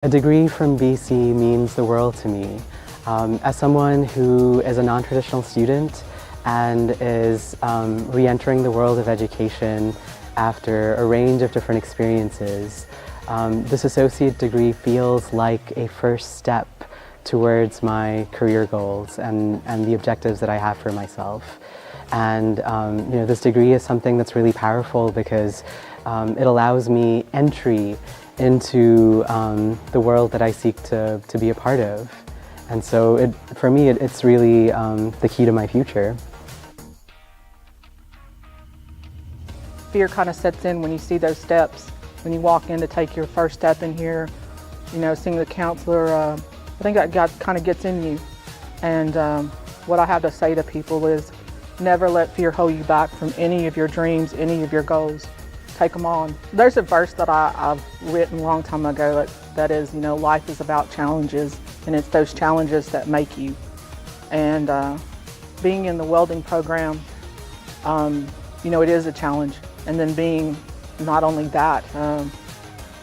A degree from BC means the world to me. As someone who is a non-traditional student and is re-entering the world of education after a range of different experiences, this associate degree feels like a first step towards my career goals and the objectives that I have for myself. And this degree is something that's really powerful because it allows me entry into the world that I seek to be a part of. And so for me, it's really the key to my future. Fear kind of sets in when you see those steps. When you walk in to take your first step in here, seeing the counselor, I think that kind of gets in you. And what I have to say to people is never let fear hold you back from any of your dreams, any of your goals. Take them on. There's a verse that I've written a long time ago that is, life is about challenges, and it's those challenges that make you. And being in the welding program, it is a challenge. And then being not only that,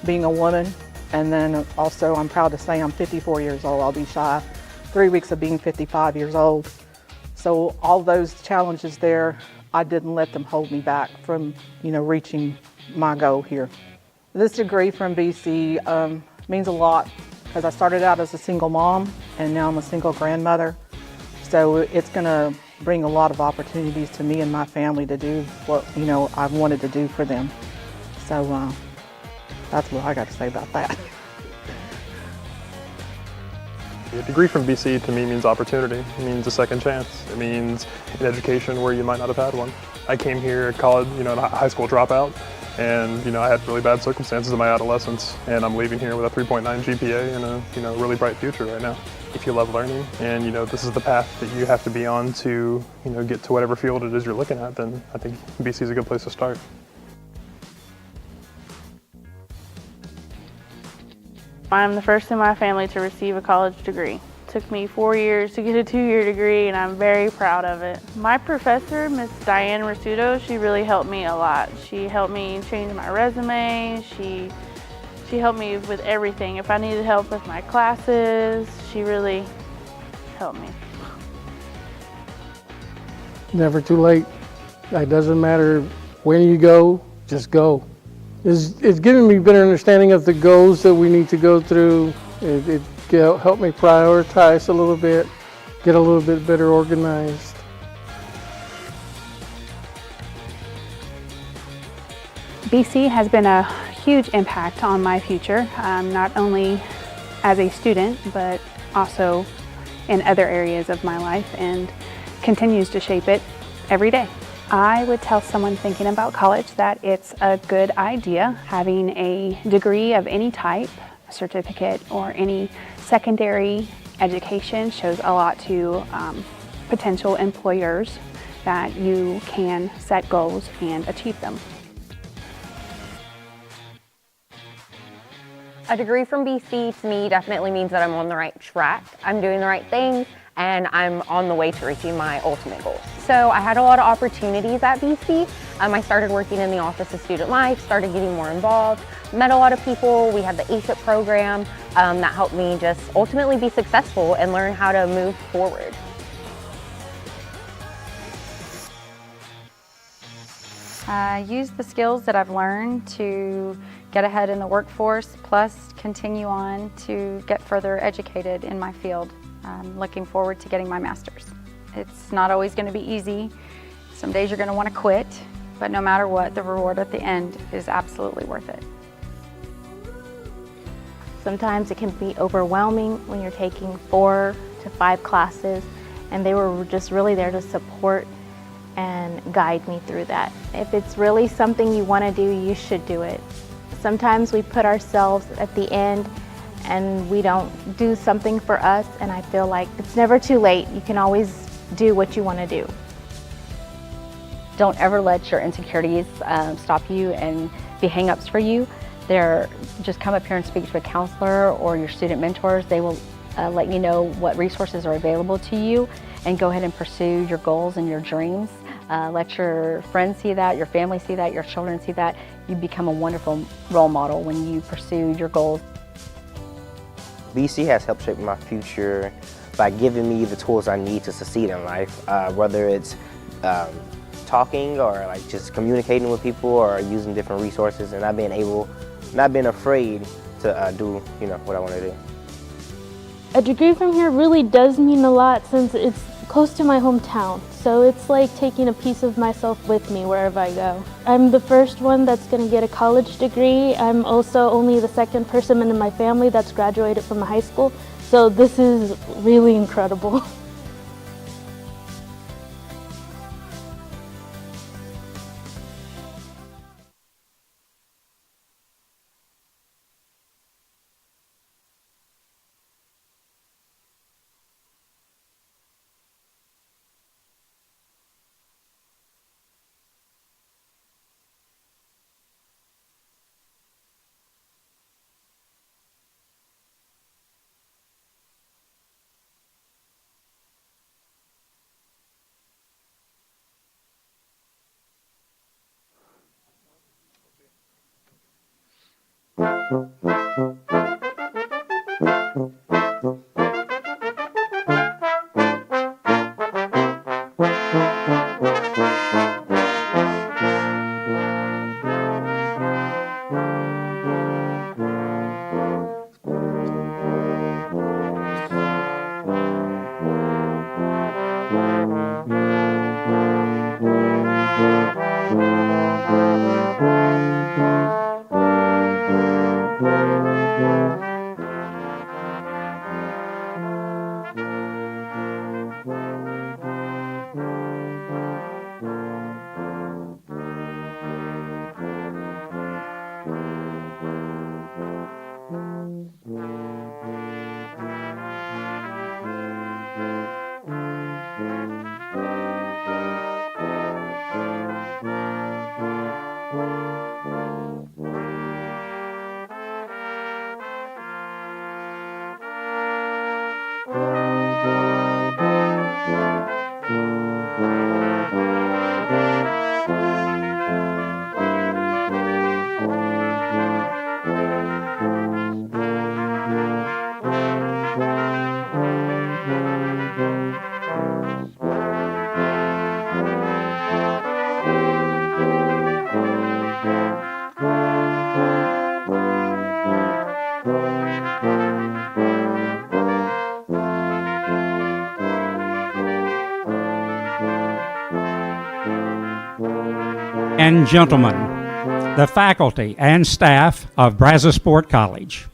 being a woman, and then also I'm proud to say I'm 54 years old. I'll be shy 3 weeks of being 55 years old. So all those challenges there, I didn't let them hold me back from, reaching my goal here. This degree from BC means a lot because I started out as a single mom and now I'm a single grandmother. So it's going to bring a lot of opportunities to me and my family to do what, I've wanted to do for them. So that's what I got to say about that. A degree from BC to me means opportunity. It means a second chance. It means an education where you might not have had one. I came here at college, a high school dropout, and I had really bad circumstances in my adolescence, and I'm leaving here with a 3.9 GPA and a really bright future right now. If you love learning and this is the path that you have to be on to get to whatever field it is you're looking at, then I think BC is a good place to start. I'm the first in my family to receive a college degree. It took me 4 years to get a 2-year degree, and I'm very proud of it. My professor, Miss Diane Rasudo, she really helped me a lot. She helped me change my resume. She helped me with everything. If I needed help with my classes, she really helped me. Never too late. It doesn't matter when you go, just go. It's given me a better understanding of the goals that we need to go through. It helped me prioritize a little bit, get a little bit better organized. BC has been a huge impact on my future, not only as a student, but also in other areas of my life, and continues to shape it every day. I would tell someone thinking about college that it's a good idea. Having a degree of any type, a certificate, or any secondary education shows a lot to potential employers that you can set goals and achieve them. A degree from BC to me definitely means that I'm on the right track. I'm doing the right things, and I'm on the way to reaching my ultimate goals. So I had a lot of opportunities at BC. I started working in the Office of Student Life, started getting more involved, met a lot of people. We had the ACEP program that helped me just ultimately be successful and learn how to move forward. I use the skills that I've learned to get ahead in the workforce, plus continue on to get further educated in my field. I'm looking forward to getting my master's. It's not always going to be easy. Some days you're going to want to quit, but no matter what, the reward at the end is absolutely worth it. Sometimes it can be overwhelming when you're taking 4 to 5 classes, and they were just really there to support and guide me through that. If it's really something you want to do, you should do it. Sometimes we put ourselves at the end and we don't do something for us, and I feel like it's never too late. You can always do what you want to do. Don't ever let your insecurities stop you and be hang-ups for you. Just come up here and speak to a counselor or your student mentors. They will let you know what resources are available to you, and go ahead and pursue your goals and your dreams. Let your friends see that, your family see that, your children see that. You become a wonderful role model when you pursue your goals. BC has helped shape my future by giving me the tools I need to succeed in life, whether it's talking or like just communicating with people or using different resources, and not being afraid to do what I want to do. A degree from here really does mean a lot since it's close to my hometown. So it's like taking a piece of myself with me wherever I go. I'm the first one that's going to get a college degree. I'm also only the second person in my family that's graduated from a high school. So this is really incredible. And gentlemen, the faculty and staff of Brazosport College.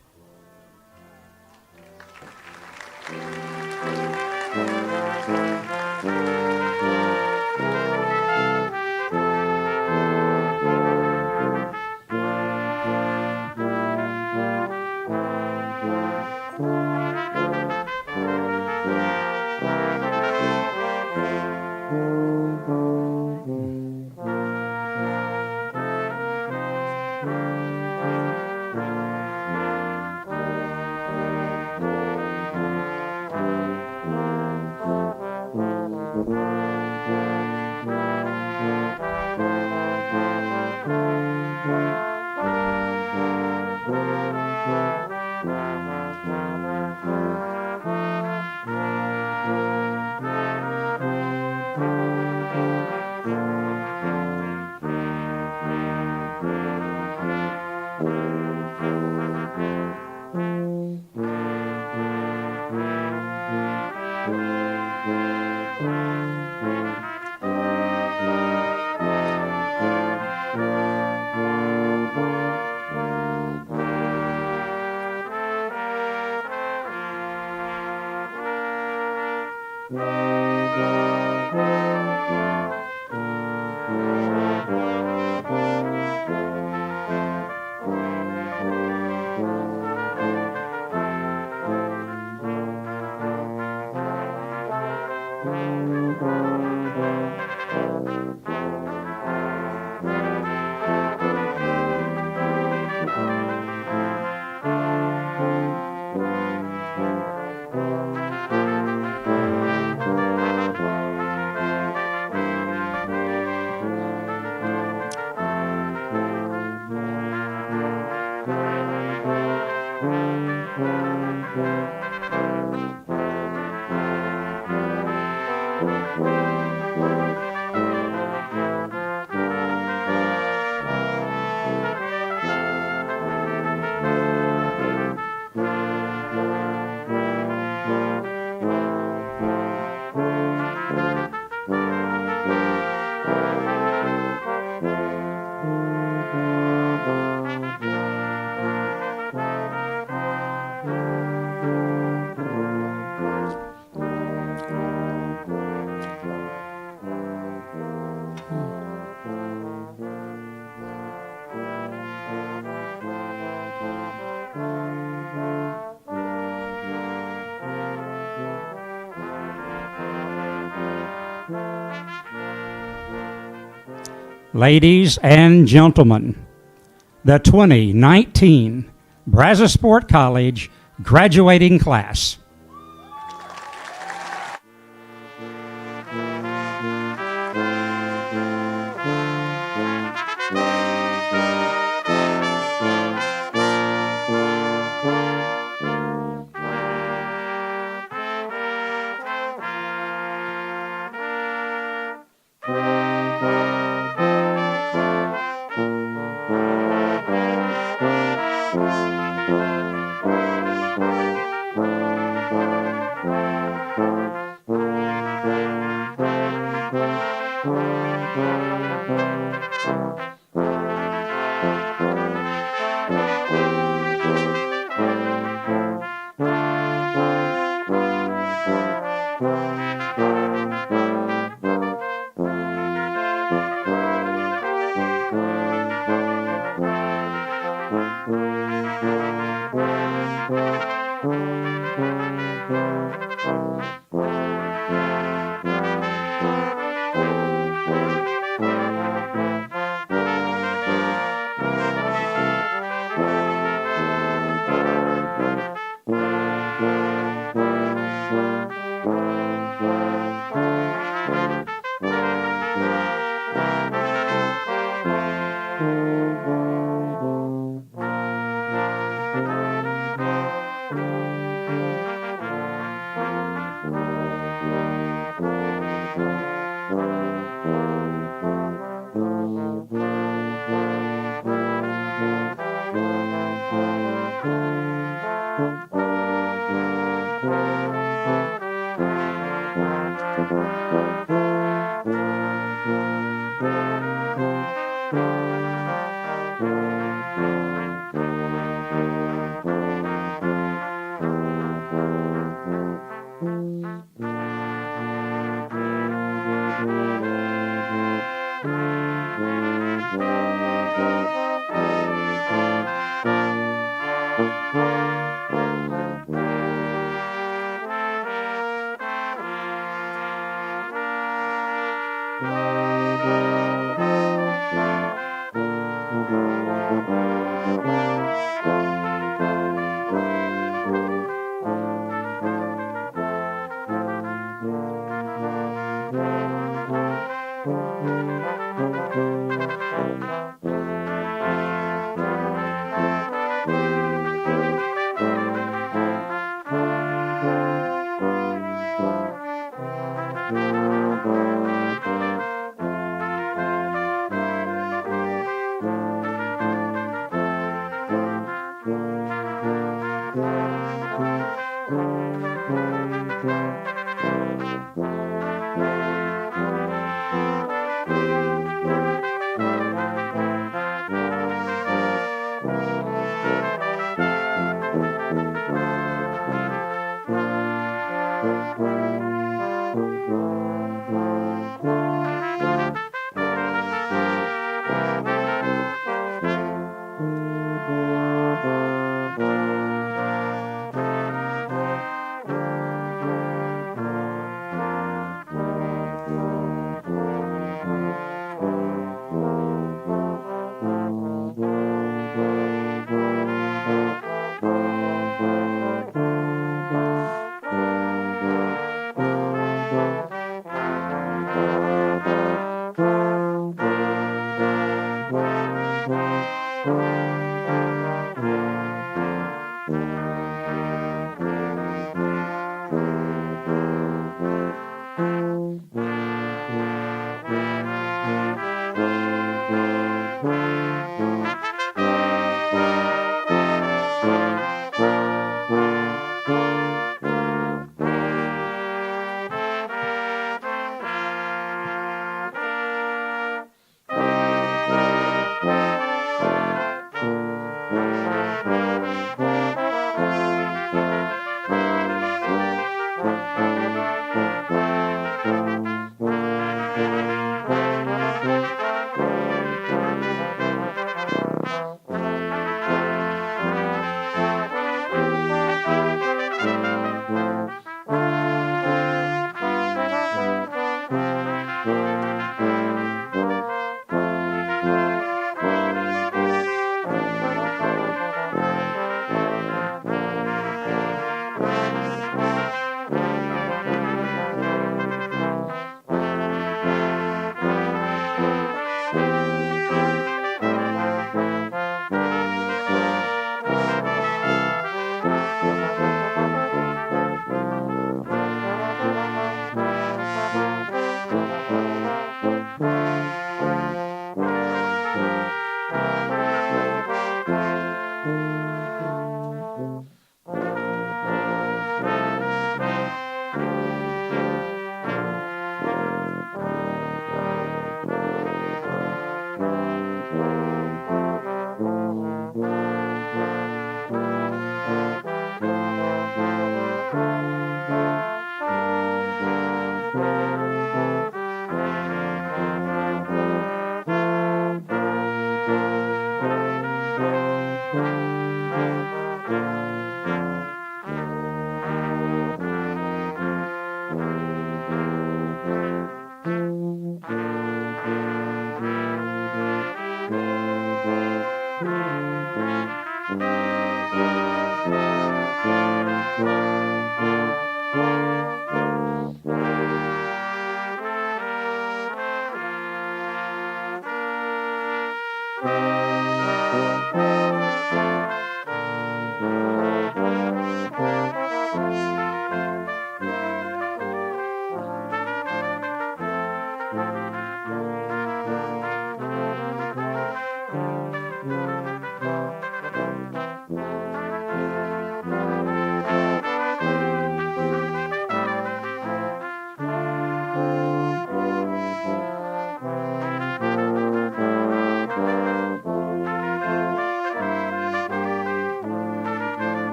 Ladies and gentlemen, the 2019 Brazosport College graduating class.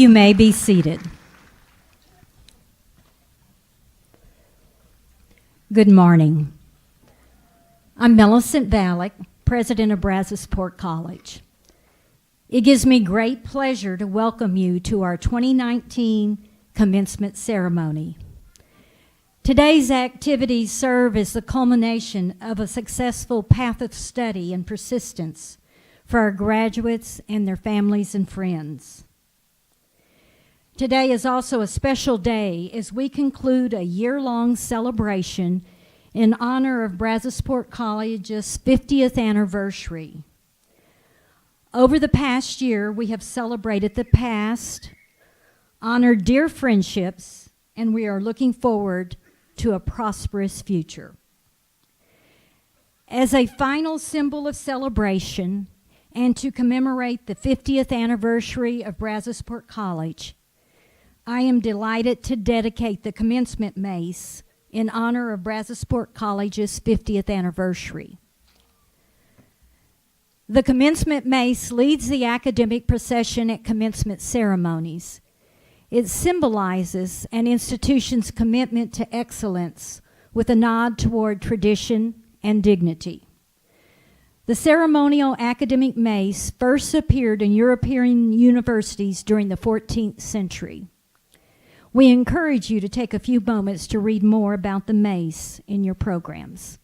You may be seated. Good morning. I'm Millicent Valek, president of Brazosport College. It gives me great pleasure to welcome you to our 2019 commencement ceremony. Today's activities serve as the culmination of a successful path of study and persistence for our graduates and their families and friends. Today is also a special day as we conclude a year-long celebration in honor of Brazosport College's 50th anniversary. Over the past year, we have celebrated the past, honored dear friendships, and we are looking forward to a prosperous future. As a final symbol of celebration and to commemorate the 50th anniversary of Brazosport College, I am delighted to dedicate the commencement mace in honor of Brazosport College's 50th anniversary. The commencement mace leads the academic procession at commencement ceremonies. It symbolizes an institution's commitment to excellence with a nod toward tradition and dignity. The ceremonial academic mace first appeared in European universities during the 14th century. We encourage you to take a few moments to read more about the mace in your programs.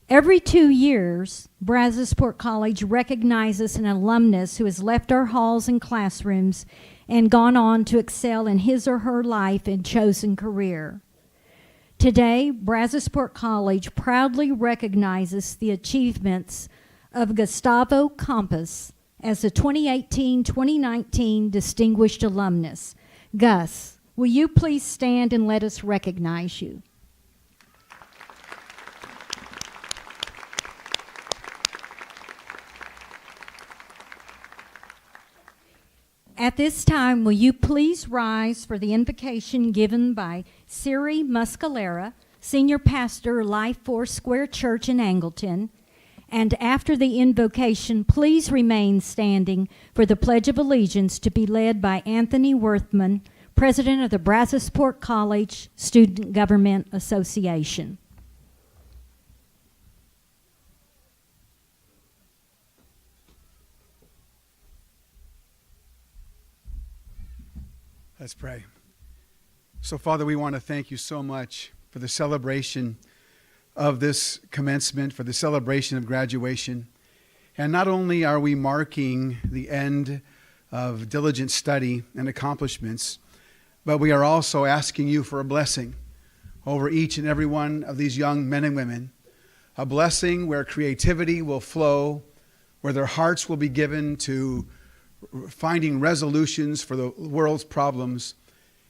Every 2 years, Brazosport College recognizes an alumnus who has left our halls and classrooms and gone on to excel in his or her life and chosen career. Today, Brazosport College proudly recognizes the achievements of Gustavo Campos as a 2018-2019 Distinguished Alumnus. Gus, will you please stand and let us recognize you? At this time, will you please rise for the invocation given by Siri Muscalera, Senior Pastor, Life Foursquare Church in Angleton. And after the invocation, please remain standing for the Pledge of Allegiance to be led by Anthony Worthman, President of the Brazosport College Student Government Association. Let's pray. So, Father, we want to thank you so much for the celebration of this commencement, for the celebration of graduation. And not only are we marking the end of diligent study and accomplishments, but we are also asking you for a blessing over each and every one of these young men and women, a blessing where creativity will flow, where their hearts will be given to finding resolutions for the world's problems,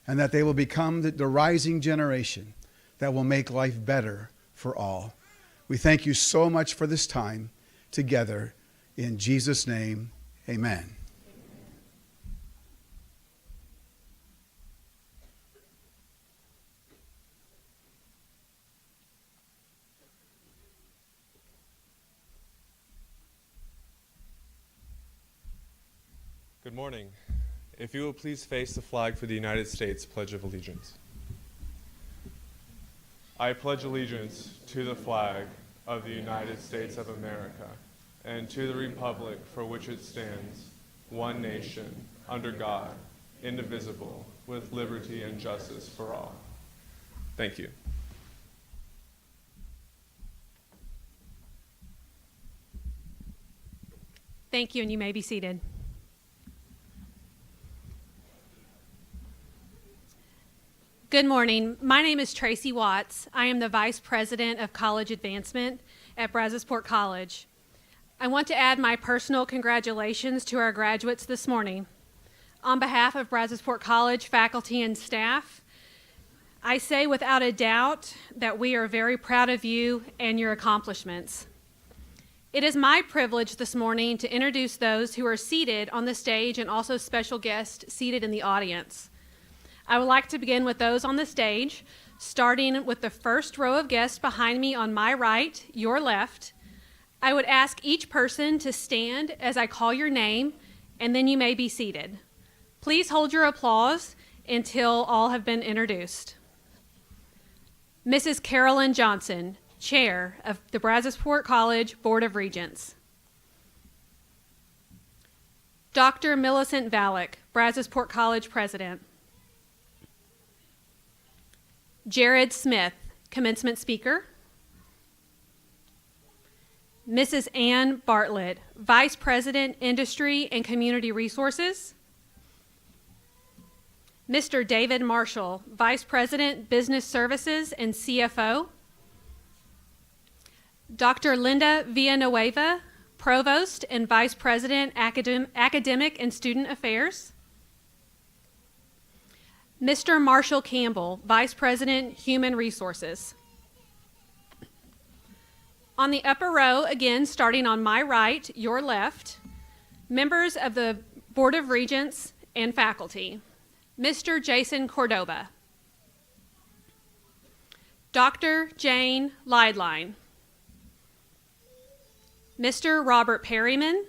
and that they will become the rising generation that will make life better for all. We thank you so much for this time together. In Jesus' name, amen. Good morning. If you will please face the flag for the United States Pledge of Allegiance. I pledge allegiance to the flag of the United States of America and to the republic for which it stands, one nation, under God, indivisible, with liberty and justice for all. Thank you. Thank you, and you may be seated. Good morning. My name is Tracy Watts. I am the Vice President of College Advancement at Brazosport College. I want to add my personal congratulations to our graduates this morning. On behalf of Brazosport College faculty and staff, I say without a doubt that we are very proud of you and your accomplishments. It is my privilege this morning to introduce those who are seated on the stage and also special guests seated in the audience. I would like to begin with those on the stage, starting with the first row of guests behind me on my right, your left. I would ask each person to stand as I call your name and then you may be seated. Please hold your applause until all have been introduced. Mrs. Carolyn Johnson, Chair of the Brazosport College Board of Regents. Dr. Millicent Valek, Brazosport College President. Jared Smith, Commencement Speaker. Mrs. Ann Bartlett, Vice President, Industry and Community Resources. Mr. David Marshall, Vice President, Business Services and CFO. Dr. Linda Villanueva, Provost and Vice President, Academic and Student Affairs. Mr. Marshall Campbell, Vice President, Human Resources. On the upper row, again, starting on my right, your left, members of the Board of Regents and faculty. Mr. Jason Cordoba. Dr. Jane Leidline. Mr. Robert Perryman.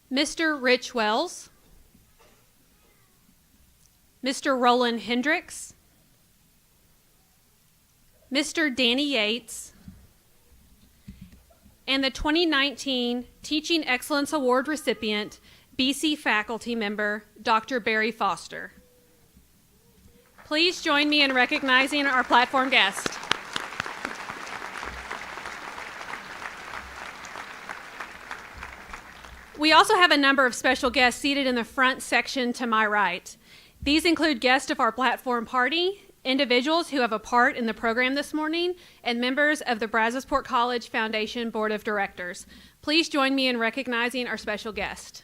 Mr. Rich Wells. Mr. Roland Hendricks. Mr. Danny Yates, and the 2019 Teaching Excellence Award recipient, BC faculty member, Dr. Barry Foster. Please join me in recognizing our platform guest. We also have a number of special guests seated in the front section to my right. These include guests of our platform party, individuals who have a part in the program this morning, and members of the Brazosport College Foundation Board of Directors. Please join me in recognizing our special guest.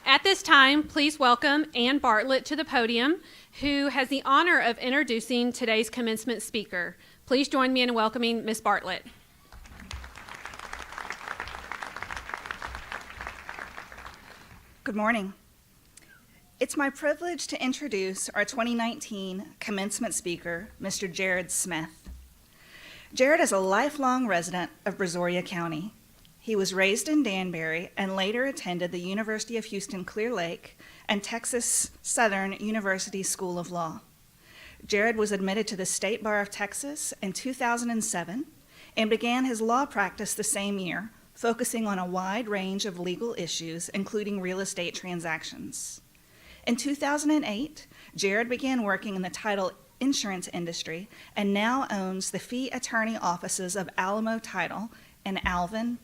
At this time, please welcome Ann Bartlett to the podium, who has the honor of introducing today's commencement speaker. Please join me in welcoming Ms. Bartlett. Good morning. It's my privilege to introduce our 2019 commencement speaker, Mr. Jared Smith. Jared is a lifelong resident of Brazoria County. He was raised in Danbury and later attended the University of Houston Clear Lake and Texas Southern University School of Law. Jared was admitted to the State Bar of Texas in 2007 and began his law practice the same year, focusing on a wide range of legal issues, including real estate transactions. In 2008, Jared began working in the title insurance industry and now owns the fee attorney offices of Alamo Title in Alvin,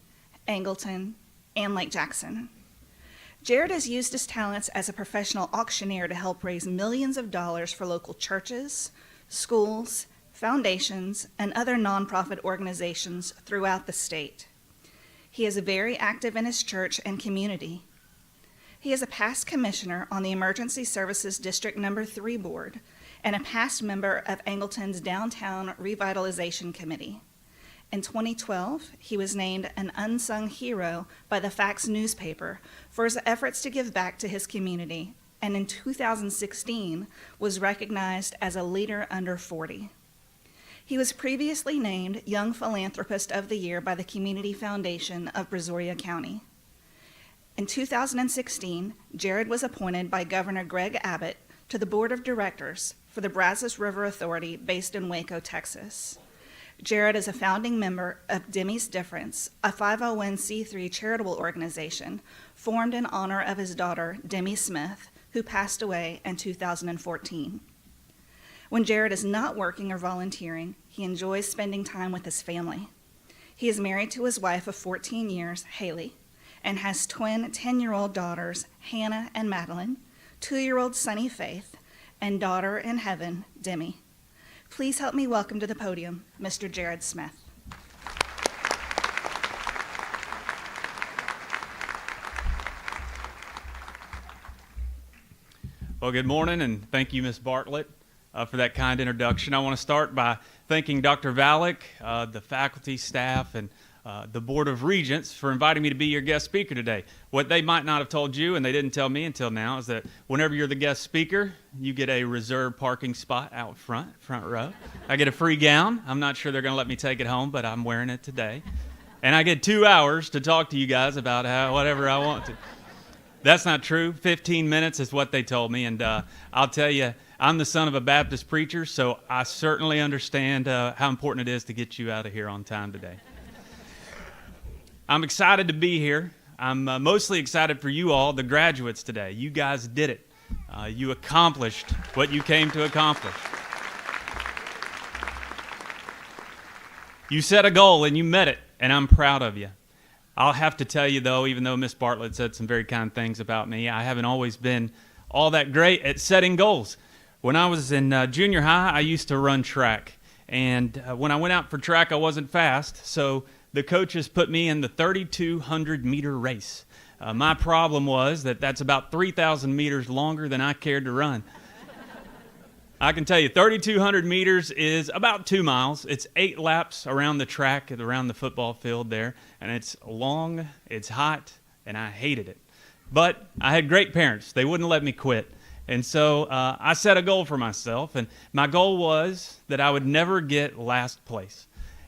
Angleton, and Lake Jackson. Jared has used his talents as a professional auctioneer to help raise millions of dollars for local churches, schools, foundations, and other nonprofit organizations throughout the state. He is very active in his church and community. He is a past commissioner on the Emergency Services District No. 3 Board and a past member of Angleton's Downtown Revitalization Committee. In 2012, he was named an unsung hero by the Facts newspaper for his efforts to give back to his community, and in 2016 was recognized as a leader under 40. He was previously named Young Philanthropist of the Year by the Community Foundation of Brazoria County. In 2016, Jared was appointed by Governor Greg Abbott to the Board of Directors for the Brazos River Authority based in Waco, Texas. Jared is a founding member of Demi's Difference, a 501c3 charitable organization formed in honor of his daughter, Demi Smith, who passed away in 2014. When Jared is not working or volunteering, he enjoys spending time with his family. He is married to his wife of 14 years, Haley, and has twin 10-year-old daughters, Hannah and Madeline, 2-year-old Sunny Faith, and daughter in heaven, Demi. Please help me welcome to the podium, Mr. Jared Smith. Well, good morning, and thank you, Ms. Bartlett, for that kind introduction. I want to start by thanking Dr. Valek, the faculty, staff, and the Board of Regents for inviting me to be your guest speaker today. What they might not have told you, and they didn't tell me until now, is that whenever you're the guest speaker, you get a reserved parking spot out front row. I get a free gown. I'm not sure they're going to let me take it home, but I'm wearing it today. And I get 2 hours to talk to you guys about whatever I want to. That's not true. 15 minutes is what they told me, and I'll tell you, I'm the son of a Baptist preacher, so I certainly understand how important it is to get you out of here on time today. I'm excited to be here. I'm mostly excited for you all, the graduates today. You guys did it. You accomplished what you came to accomplish. You set a goal and you met it, and I'm proud of you. I'll have to tell you, though, even though Miss Bartlett said some very kind things about me, I haven't always been all that great at setting goals. When I was in junior high, I used to run track. And when I went out for track, I wasn't fast, so the coaches put me in the 3,200-meter race. My problem was that that's about 3,000 meters longer than I cared to run. I can tell you, 3,200 meters is about 2 miles. It's 8 laps around the track, around the football field there, and it's long, it's hot, and I hated it. But I had great parents. They wouldn't let me quit. And so I set a goal for myself, and my goal was that I would never get last place.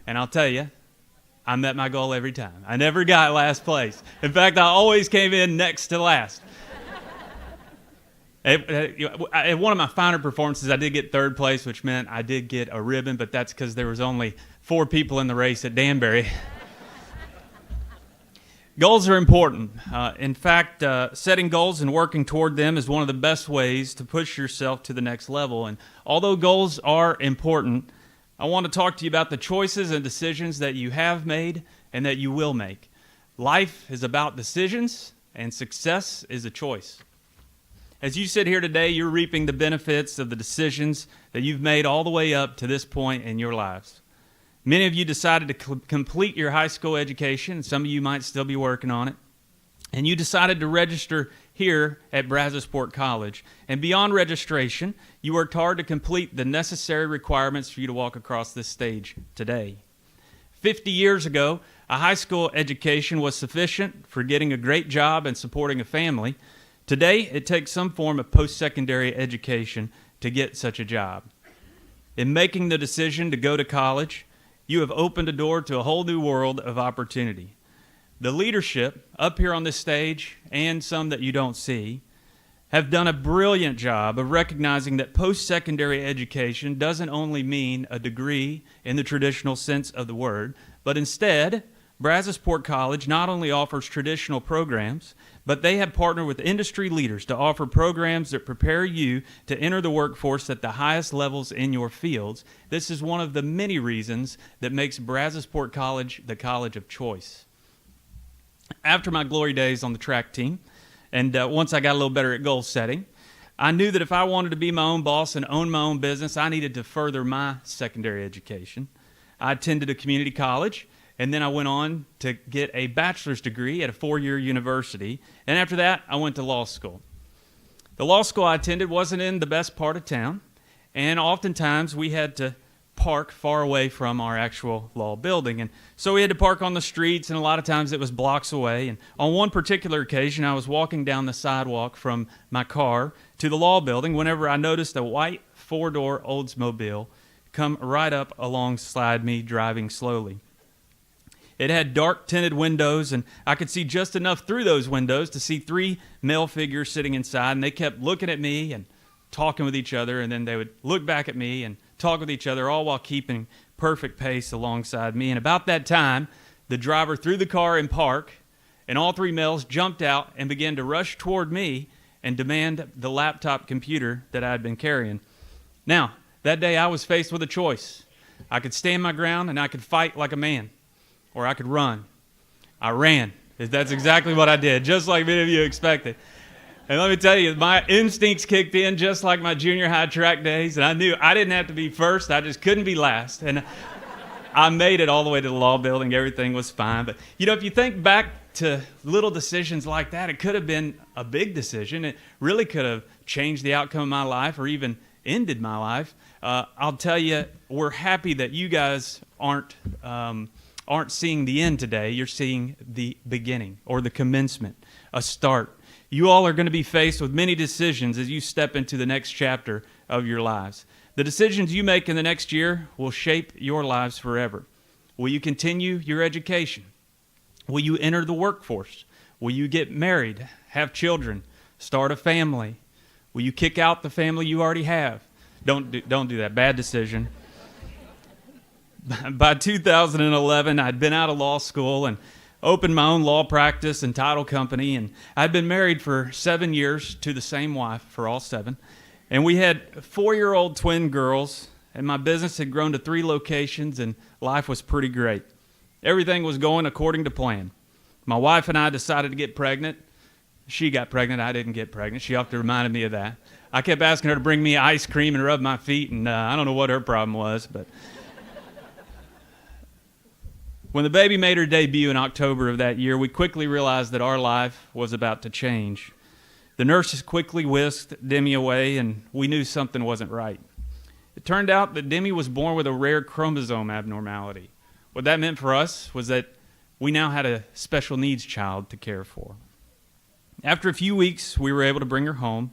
And I'll tell you, I met my goal every time. I never got last place. In fact, I always came in next to last. At one of my finer performances, I did get third place, which meant I did get a ribbon, but that's because there was only 4 people in the race at Danbury. Goals are important. In fact, setting goals and working toward them is one of the best ways to push yourself to the next level. And although goals are important, I want to talk to you about the choices and decisions that you have made and that you will make. Life is about decisions, and success is a choice. As you sit here today, you're reaping the benefits of the decisions that you've made all the way up to this point in your lives. Many of you decided to complete your high school education, and some of you might still be working on it. And you decided to register here at Brazosport College. And beyond registration, you worked hard to complete the necessary requirements for you to walk across this stage today. 50 years ago, a high school education was sufficient for getting a great job and supporting a family. Today, it takes some form of post-secondary education to get such a job. In making the decision to go to college, you have opened a door to a whole new world of opportunity. The leadership up here on this stage, and some that you don't see, have done a brilliant job of recognizing that post-secondary education doesn't only mean a degree in the traditional sense of the word, but instead, Brazosport College not only offers traditional programs, but they have partnered with industry leaders to offer programs that prepare you to enter the workforce at the highest levels in your fields. This is one of the many reasons that makes Brazosport College the college of choice. After my glory days on the track team, and once I got a little better at goal setting, I knew that if I wanted to be my own boss and own my own business, I needed to further my secondary education. I attended a community college, and then I went on to get a bachelor's degree at a 4-year university. And after that, I went to law school. The law school I attended wasn't in the best part of town, and oftentimes we had to park far away from our actual law building. And so we had to park on the streets, and a lot of times it was blocks away. And on one particular occasion, I was walking down the sidewalk from my car to the law building whenever I noticed a white 4-door Oldsmobile come right up alongside me driving slowly. It had dark tinted windows, and I could see just enough through those windows to see 3 male figures sitting inside, and they kept looking at me and talking with each other, and then they would look back at me and talk with each other, all while keeping perfect pace alongside me. And about that time, the driver threw the car in park, and all 3 males jumped out and began to rush toward me and demand the laptop computer that I had been carrying. Now, that day I was faced with a choice. I could stand my ground and I could fight like a man, or I could run. I ran. That's exactly what I did, just like many of you expected. And let me tell you, my instincts kicked in just like my junior high track days, and I knew I didn't have to be first, I just couldn't be last. And I made it all the way to the law building, everything was fine. But you know, if you think back to little decisions like that, it could have been a big decision. It really could have changed the outcome of my life or even ended my life. I'll tell you, we're happy that you guys aren't aren't seeing the end today, you're seeing the beginning or the commencement, a start. You all are going to be faced with many decisions as you step into the next chapter of your lives. The decisions you make in the next year will shape your lives forever. Will you continue your education? Will you enter the workforce? Will you get married, have children, start a family? Will you kick out the family you already have? Don't do that. Bad decision. By 2011, I'd been out of law school and opened my own law practice and title company, and I'd been married for 7 years to the same wife for all 7. And we had 4-year-old twin girls, and my business had grown to 3 locations, and life was pretty great. Everything was going according to plan. My wife and I decided to get pregnant. She got pregnant. I didn't get pregnant. She often reminded me of that. I kept asking her to bring me ice cream and rub my feet, and I don't know what her problem was, but when the baby made her debut in October of that year, we quickly realized that our life was about to change. The nurses quickly whisked Demi away, and we knew something wasn't right. It turned out that Demi was born with a rare chromosome abnormality. What that meant for us was that we now had a special needs child to care for. After a few weeks, we were able to bring her home,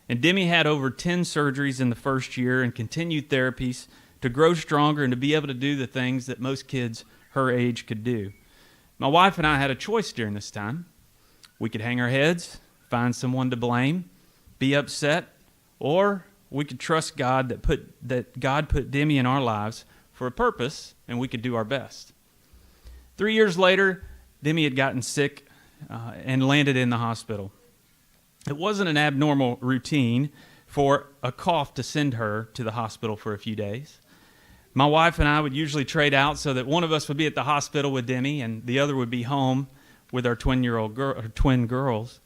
and Demi had over 10 surgeries in the first year and continued therapies to grow stronger and to be able to do the things that most kids her age could do. My wife and I had a choice during this time. We could hang our heads, find someone to blame, be upset, or we could trust God that God put Demi in our lives for a purpose, and we could do our best. 3 years later, Demi had gotten sick and landed in the hospital. It wasn't an abnormal routine for a cough to send her to the hospital for a few days. My wife and I would usually trade out so that one of us would be at the hospital with Demi and the other would be home with our twin girls.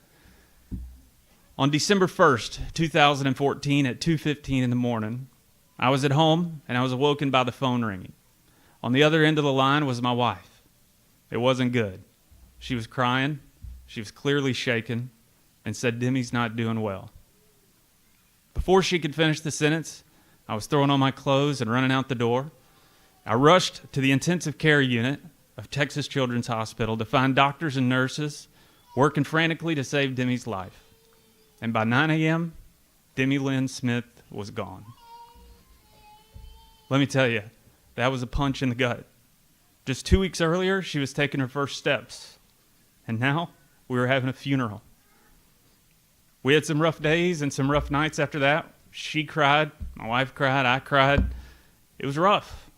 On December 1st, 2014 at 2:15 in the morning, I was at home and I was awoken by the phone ringing. On the other end of the line was my wife. It wasn't good. She was crying, she was clearly shaken, and said Demi's not doing well. Before she could finish the sentence, I was throwing on my clothes and running out the door. I rushed to the intensive care unit of Texas Children's Hospital to find doctors and nurses working frantically to save Demi's life. And by 9 a.m., Demi Lynn Smith was gone. Let me tell you, that was a punch in the gut. Just 2 weeks earlier, she was taking her first steps. And now, we were having a funeral. We had some rough days and some rough nights after that. She cried, my wife cried, I cried. It was rough.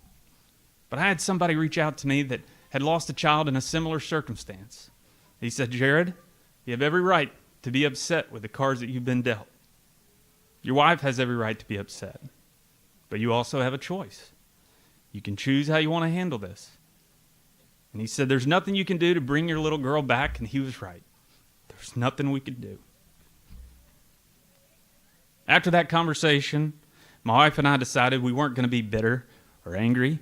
But I had somebody reach out to me that had lost a child in a similar circumstance. He said, Jared, you have every right to be upset with the cards that you've been dealt. Your wife has every right to be upset. But you also have a choice. You can choose how you want to handle this. And he said, there's nothing you can do to bring your little girl back, and he was right. There's nothing we could do. After that conversation, my wife and I decided we weren't going to be bitter or angry,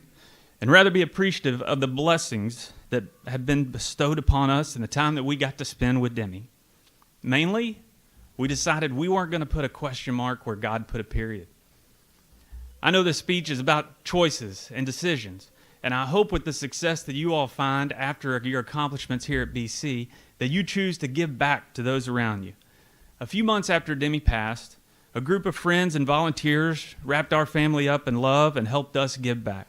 and rather be appreciative of the blessings that had been bestowed upon us in the time that we got to spend with Demi. Mainly, we decided we weren't going to put a question mark where God put a period. I know this speech is about choices and decisions, and I hope with the success that you all find after your accomplishments here at BC, that you choose to give back to those around you. A few months after Demi passed, a group of friends and volunteers wrapped our family up in love and helped us give back.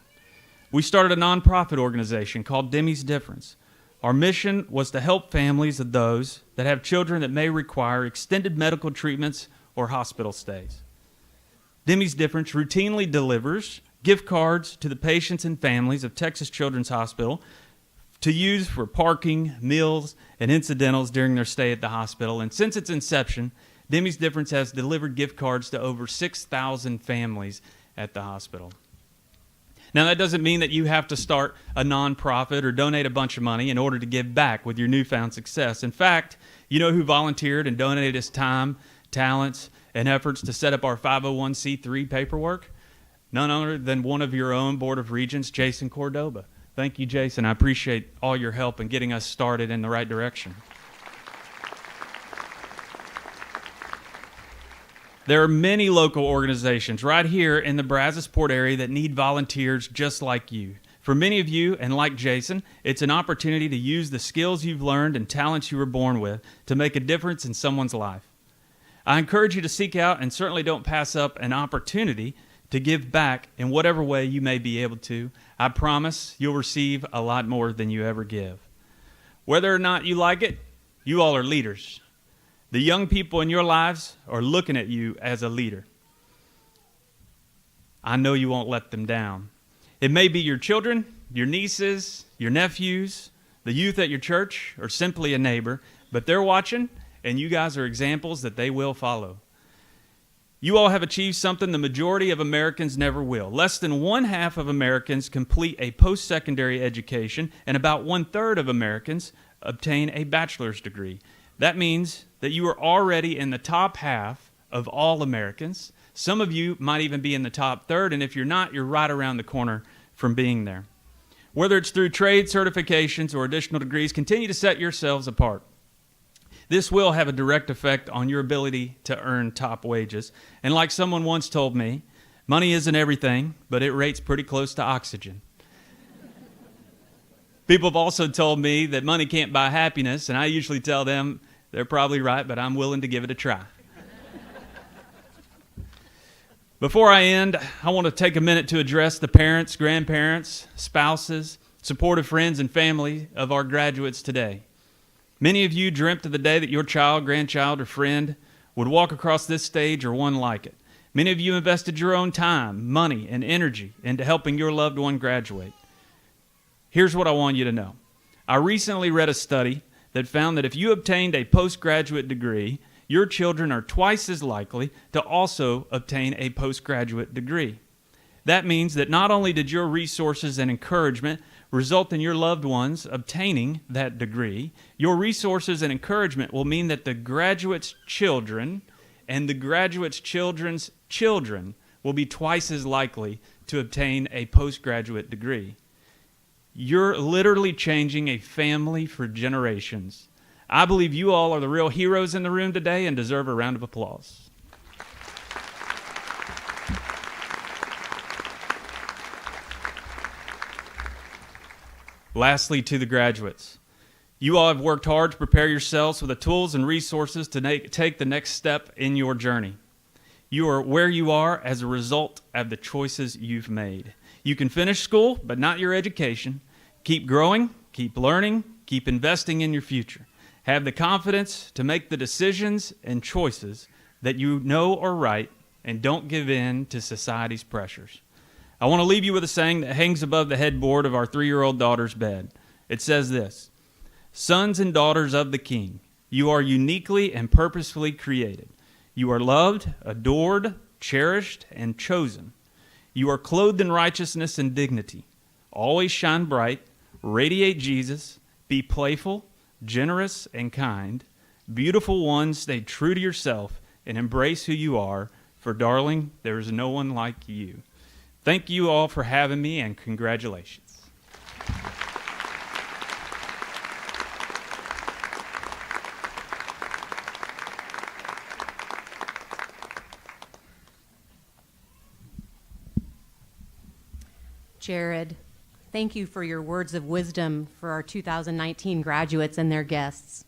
We started a nonprofit organization called Demi's Difference. Our mission was to help families of those that have children that may require extended medical treatments or hospital stays. Demi's Difference routinely delivers gift cards to the patients and families of Texas Children's Hospital to use for parking, meals, and incidentals during their stay at the hospital. And since its inception, Demi's Difference has delivered gift cards to over 6,000 families at the hospital. Now, that doesn't mean that you have to start a nonprofit or donate a bunch of money in order to give back with your newfound success. In fact, you know who volunteered and donated his time, talents, and efforts to set up our 501c3 paperwork? None other than one of your own Board of Regents, Jason Cordoba. Thank you, Jason. I appreciate all your help in getting us started in the right direction. There are many local organizations right here in the Brazosport area that need volunteers just like you. For many of you, and like Jason, it's an opportunity to use the skills you've learned and talents you were born with to make a difference in someone's life. I encourage you to seek out and certainly don't pass up an opportunity to give back in whatever way you may be able to. I promise you'll receive a lot more than you ever give. Whether or not you like it, you all are leaders. The young people in your lives are looking at you as a leader. I know you won't let them down. It may be your children, your nieces, your nephews, the youth at your church, or simply a neighbor, but they're watching, and you guys are examples that they will follow. You all have achieved something the majority of Americans never will. Less than 1/2 of Americans complete a post-secondary education, and about 1/3 of Americans obtain a bachelor's degree. That means that you are already in the top half of all Americans. Some of you might even be in the top third, and if you're not, you're right around the corner from being there. Whether it's through trade certifications or additional degrees, continue to set yourselves apart. This will have a direct effect on your ability to earn top wages. And like someone once told me, money isn't everything, but it rates pretty close to oxygen. People have also told me that money can't buy happiness, and I usually tell them they're probably right, but I'm willing to give it a try. Before I end, I want to take a minute to address the parents, grandparents, spouses, supportive friends, and family of our graduates today. Many of you dreamt of the day that your child, grandchild, or friend would walk across this stage or one like it. Many of you invested your own time, money, and energy into helping your loved one graduate. Here's what I want you to know. I recently read a study that found that if you obtained a postgraduate degree, your children are twice as likely to also obtain a postgraduate degree. That means that not only did your resources and encouragement result in your loved ones obtaining that degree, your resources and encouragement will mean that the graduate's children and the graduate's children's children will be twice as likely to obtain a postgraduate degree. You're literally changing a family for generations. I believe you all are the real heroes in the room today and deserve a round of applause. Lastly, to the graduates, you all have worked hard to prepare yourselves with the tools and resources to take the next step in your journey. You are where you are as a result of the choices you've made. You can finish school, but not your education. Keep growing, keep learning, keep investing in your future. Have the confidence to make the decisions and choices that you know are right, and don't give in to society's pressures. I want to leave you with a saying that hangs above the headboard of our 3-year-old daughter's bed. It says this: "Sons and daughters of the King, you are uniquely and purposefully created. You are loved, adored, cherished, and chosen. You are clothed in righteousness and dignity. Always shine bright, radiate Jesus, be playful, generous, and kind. Beautiful ones, stay true to yourself and embrace who you are, for darling, there is no one like you." Thank you all for having me, and congratulations. Jared, thank you for your words of wisdom for our 2019 graduates and their guests.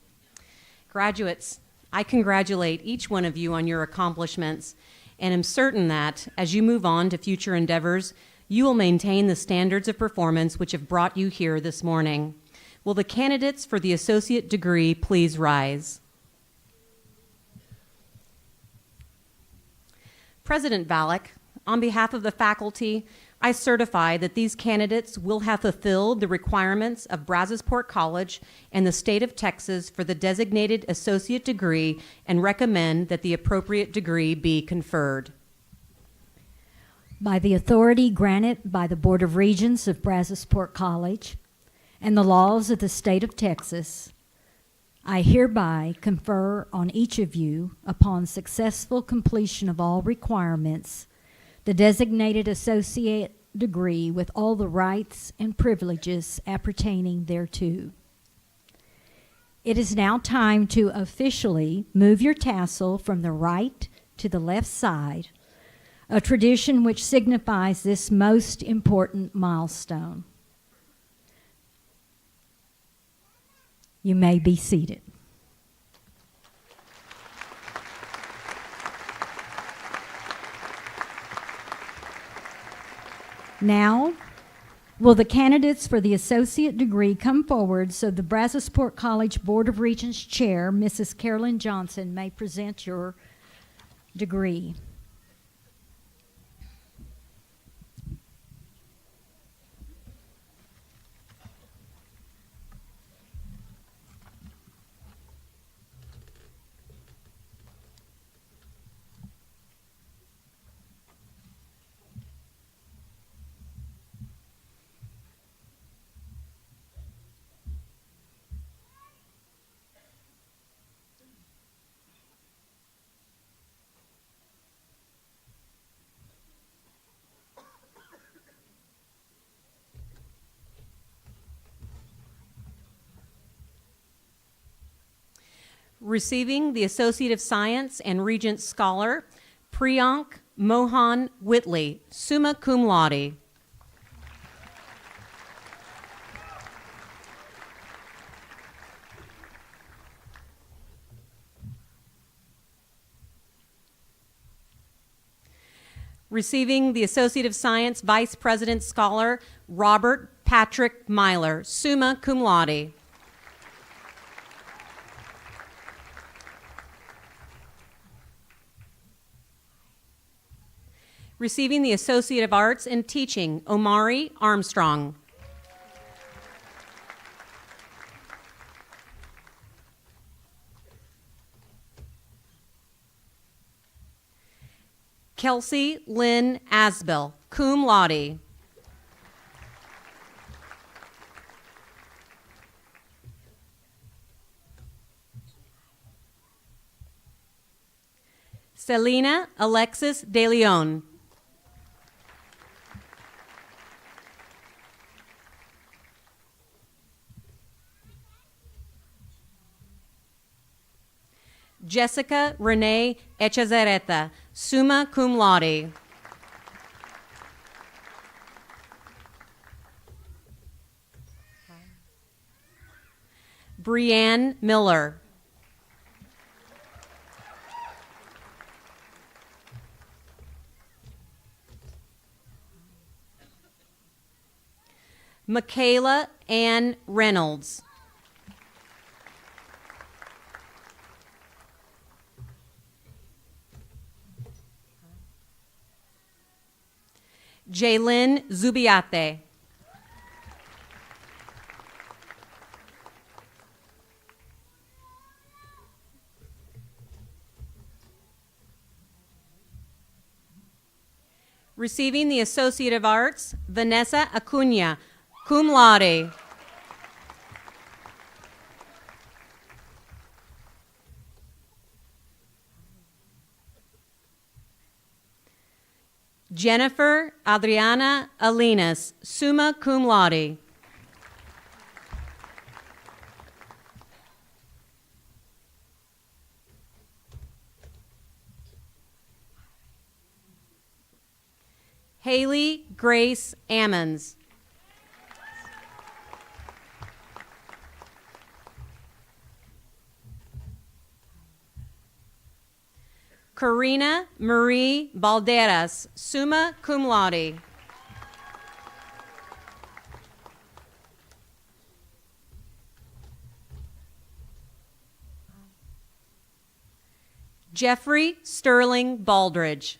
Graduates, I congratulate each one of you on your accomplishments, and am certain that, as you move on to future endeavors, you will maintain the standards of performance which have brought you here this morning. Will the candidates for the associate degree please rise? President Valak, on behalf of the faculty, I certify that these candidates will have fulfilled the requirements of Brazosport College and the state of Texas for the designated associate degree, and recommend that the appropriate degree be conferred. By the authority granted by the Board of Regents of Brazosport College and the laws of the state of Texas, I hereby confer on each of you, upon successful completion of all requirements, the designated associate degree with all the rights and privileges appertaining thereto. It is now time to officially move your tassel from the right to the left side, a tradition which signifies this most important milestone. You may be seated. Now, will the candidates for the associate degree come forward so the Brazosport College Board of Regents Chair, Mrs. Carolyn Johnson, may present your degree. Receiving the Associate of Science and Regents Scholar, Priyank Mohan Whitley, summa cum laude. Receiving the Associate of Science Vice President Scholar, Robert Patrick Myler, summa cum laude. Receiving the Associate of Arts in Teaching, Omari Armstrong. Kelsey Lynn Asbel, cum laude. Selena Alexis De Leon. Jessica Renee Echazareta, summa cum laude. Brianne Miller. Michaela Ann Reynolds. Jaylin Zubiate. Receiving the Associate of Arts, Vanessa Acuna, cum laude. Jennifer Adriana Alinas, summa cum laude. Haley Grace Ammons. Karina Marie Balderas, summa cum laude. Jeffrey Sterling Baldridge.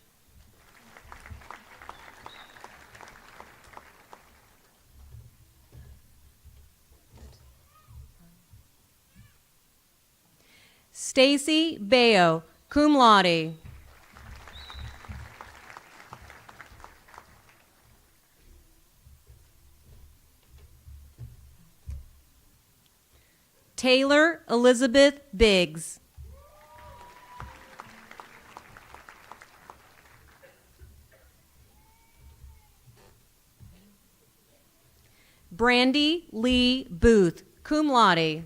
Stacy Bayo, cum laude. Taylor Elizabeth Biggs. Brandy Lee Booth, cum laude.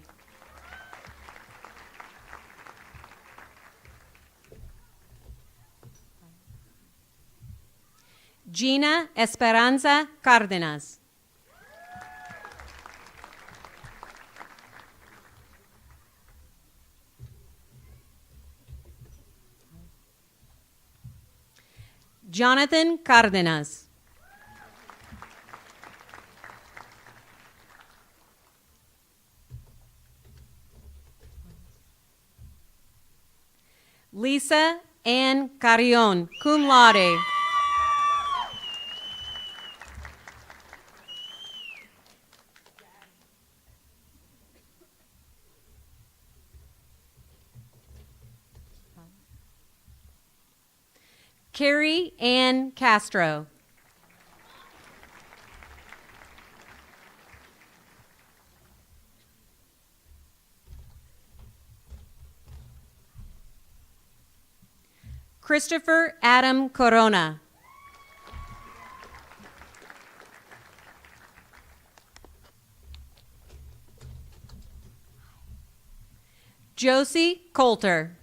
Gina Esperanza Cárdenas. Jonathan Cardenas. Lisa Ann Carrion, cum laude. Carrie Ann Castro. Christopher Adam Corona. Josie Coulter.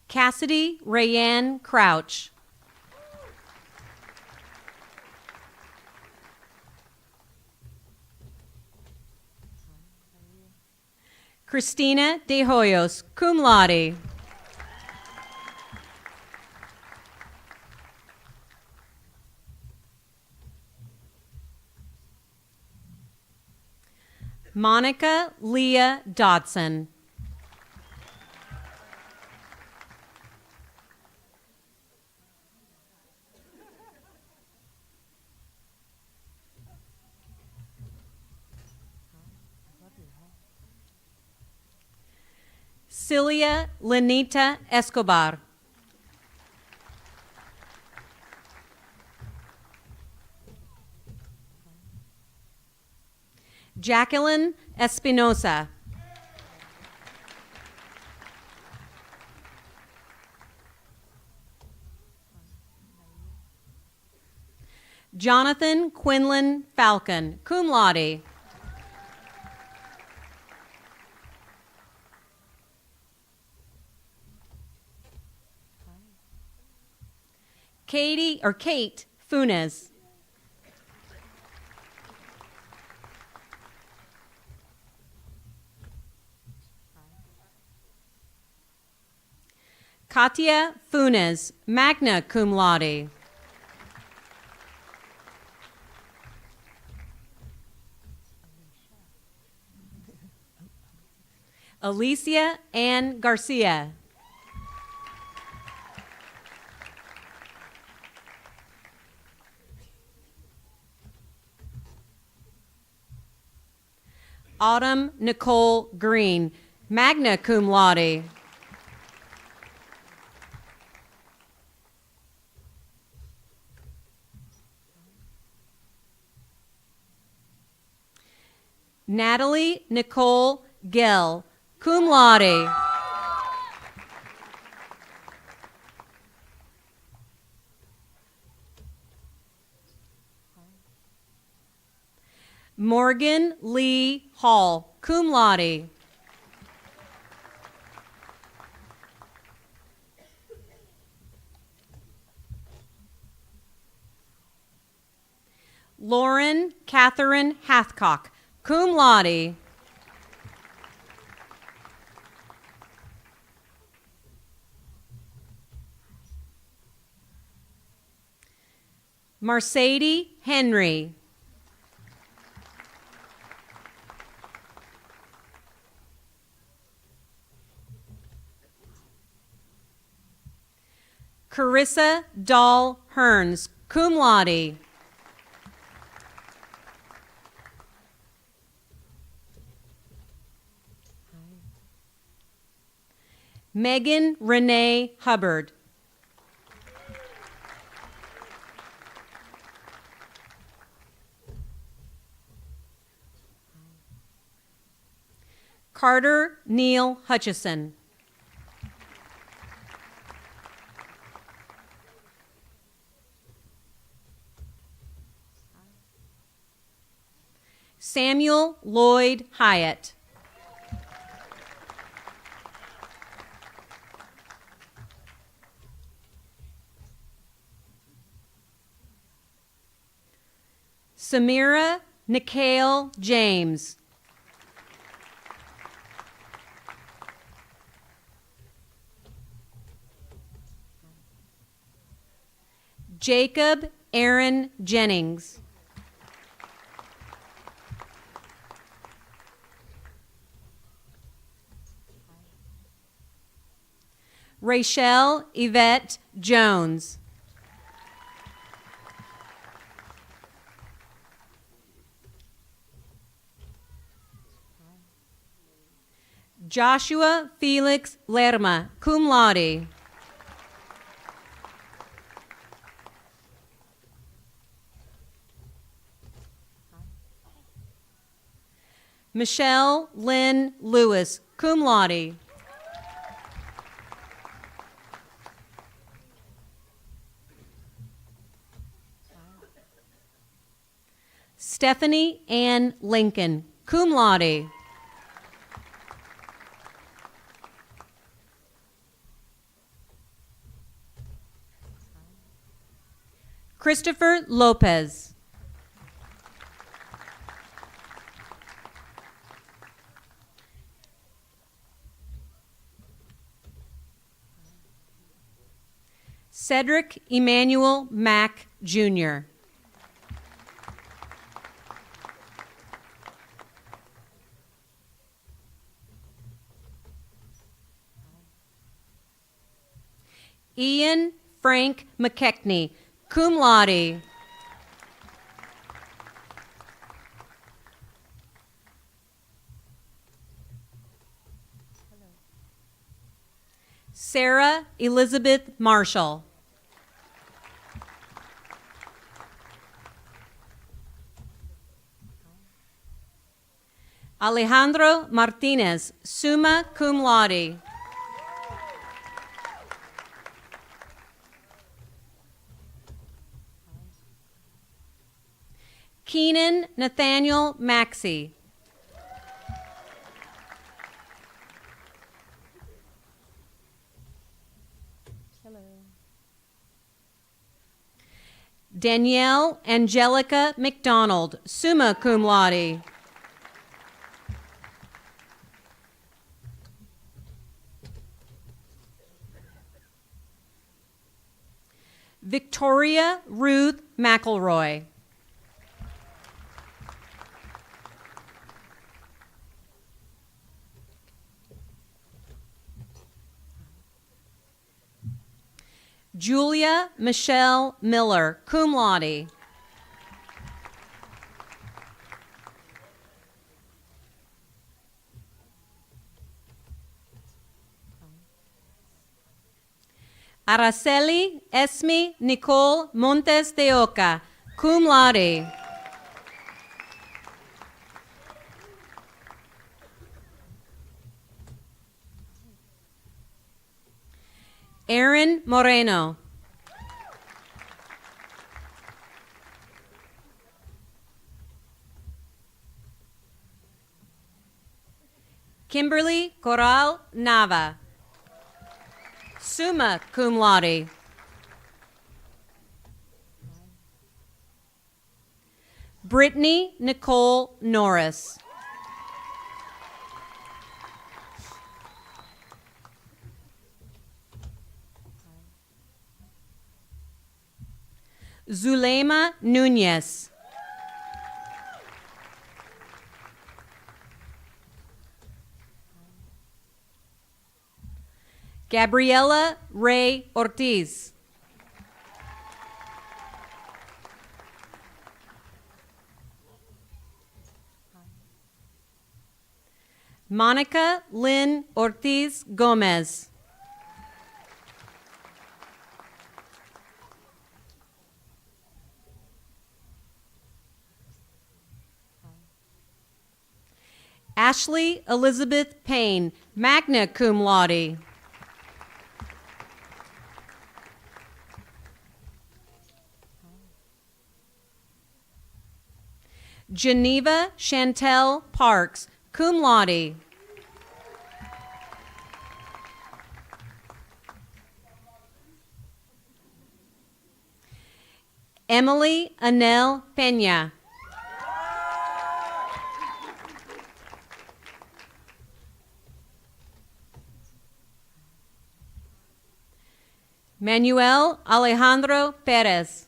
Cassidy Rayanne Crouch. Christina De Hoyos, cum laude. Monica Leah Dodson. Celia Lenita Escobar. Jacqueline Espinosa. Jonathan Quinlan Falcon, cum laude. Kate Funes. Katia Funes, magna cum laude. Alicia Ann Garcia. Autumn Nicole Green, magna cum laude. Natalie Nicole Gill, cum laude. Morgan Lee Hall, cum laude. Lauren Catherine Hathcock, cum laude. Mercedes Henry. Carissa Dahl Hearns, cum laude. Megan Renee Hubbard. Carter Neil Hutchison. Samuel Lloyd Hyatt. Samira Nikhil James. Jacob Aaron Jennings. Rachel Yvette Jones. Joshua Felix Lerma, cum laude. Michelle Lynn Lewis, cum laude. Stephanie Ann Lincoln, cum laude. Christopher Lopez. Cedric Emmanuel Mack, Jr. Ian Frank McKechnie, cum laude. Sarah Elizabeth Marshall. Alejandro Martinez, summa cum laude. Keenan Nathaniel Maxey. Danielle Angelica McDonald, summa cum laude. Victoria Ruth McElroy. Julia Michelle Miller, cum laude. Araceli Esme Nicole Montes de Oca, cum laude. Aaron Moreno. Kimberly Coral Nava, summa cum laude. Brittany Nicole Norris. Zulema Nunez. Gabriela Ray Ortiz. Monica Lynn Ortiz Gomez. Ashley Elizabeth Payne, magna cum laude. Geneva Chantel Parks, cum laude. Emily Anel Pena. Manuel Alejandro Perez.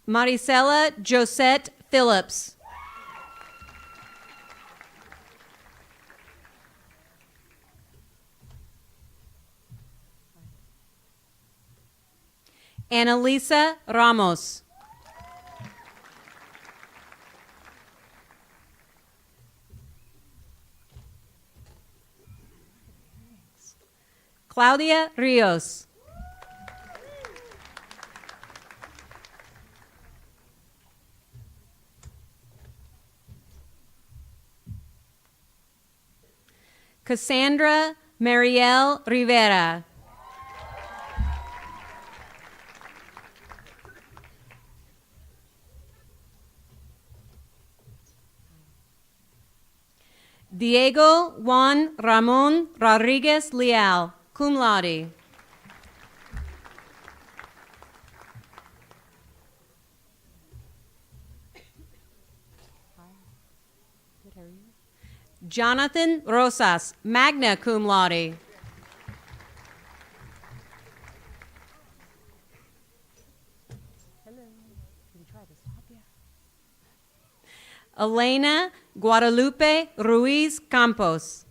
Maricela Josette Phillips. Annalisa Ramos. Claudia Rios. Cassandra Marielle Rivera. Diego Juan Ramon Rodriguez Leal, cum laude. Jonathan Rosas, magna cum laude. Elena Guadalupe Ruiz Campos.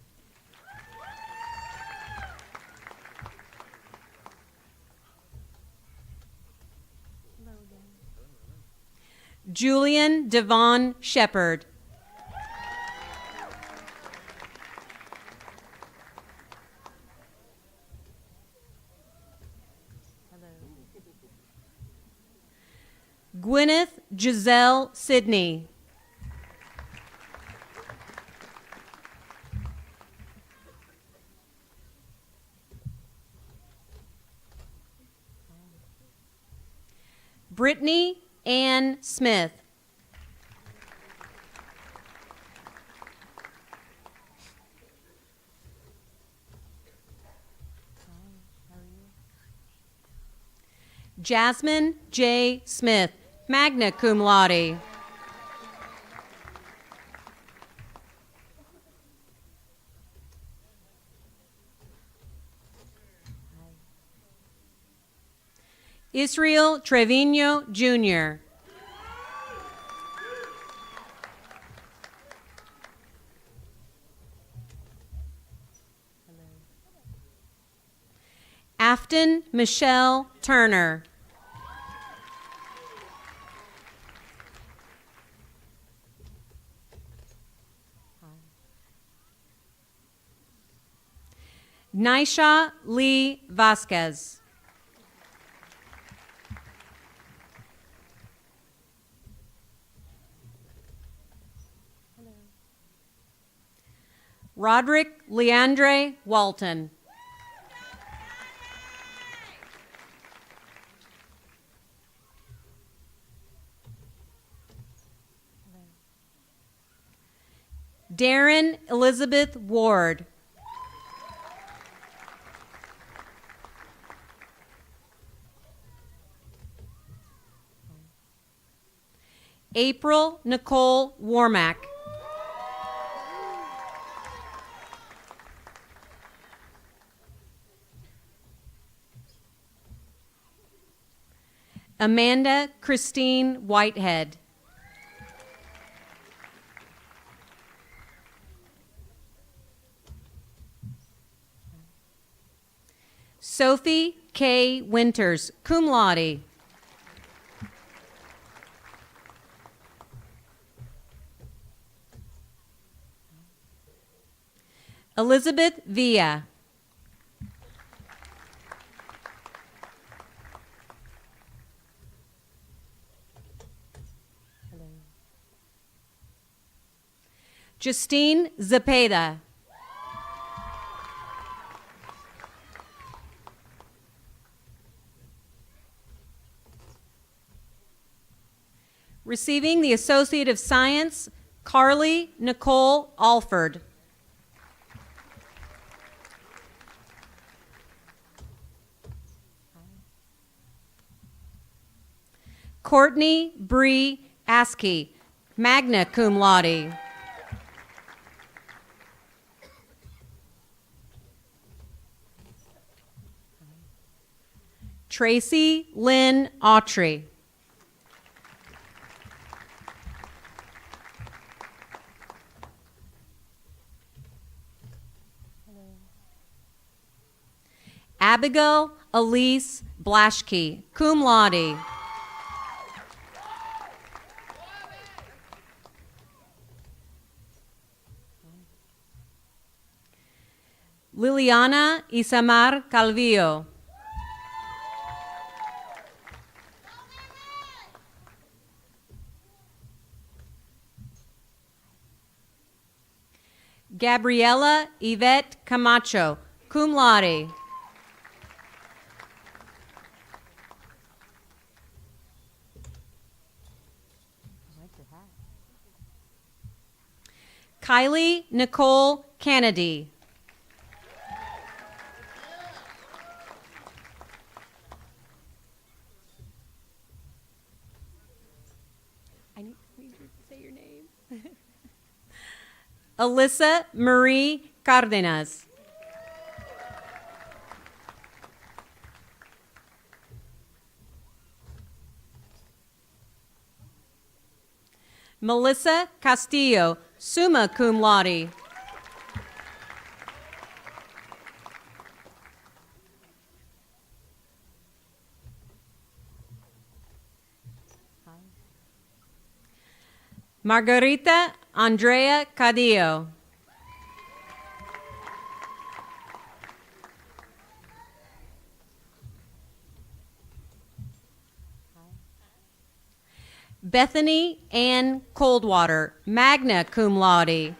Julian Devon Shepard. Gwyneth Giselle Sidney. Brittany Ann Smith. Jasmine J. Smith, magna cum laude. Israel Trevino Jr. Afton Michelle Turner. Nisha Lee Vasquez. Roderick Leandre Walton. Darren Elizabeth Ward. April Nicole Warmack. Amanda Christine Whitehead. Sophie K. Winters, cum laude. Elizabeth Villa. Justine Zepeda. Receiving the Associate of Science, Carly Nicole Alford. Courtney Bree Askey, magna cum laude. Tracy Lynn Autry. Abigail Elise Blaschke, cum laude. Liliana Isamar Calvillo. Gabriela Yvette Camacho, cum laude. Kylie Nicole Kennedy. I need you to say your name. Alyssa Marie Cardenas. Melissa Castillo, summa cum laude. Margarita Andrea Cadillo. Bethany Ann Coldwater, magna cum laude.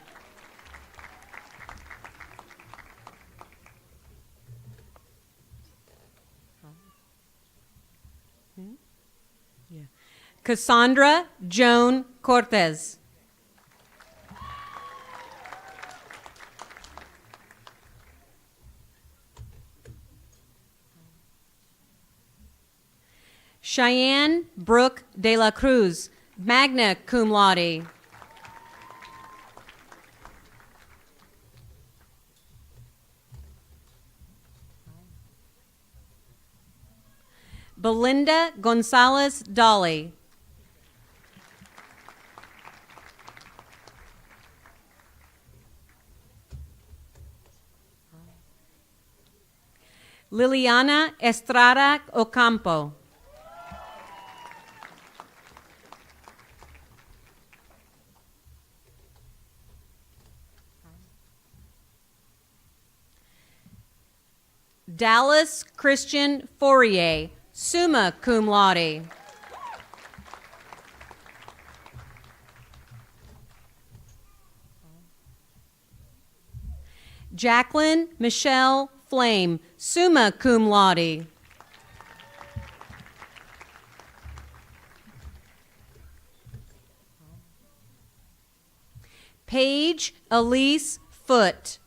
Cassandra Joan Cortez. Cheyenne Brooke de la Cruz, magna cum laude. Belinda Gonzalez Dolly. Liliana Estrada Ocampo. Dallas Christian Fourier, summa cum laude. Jacqueline Michelle Flame, summa cum laude. Paige Elise Foote.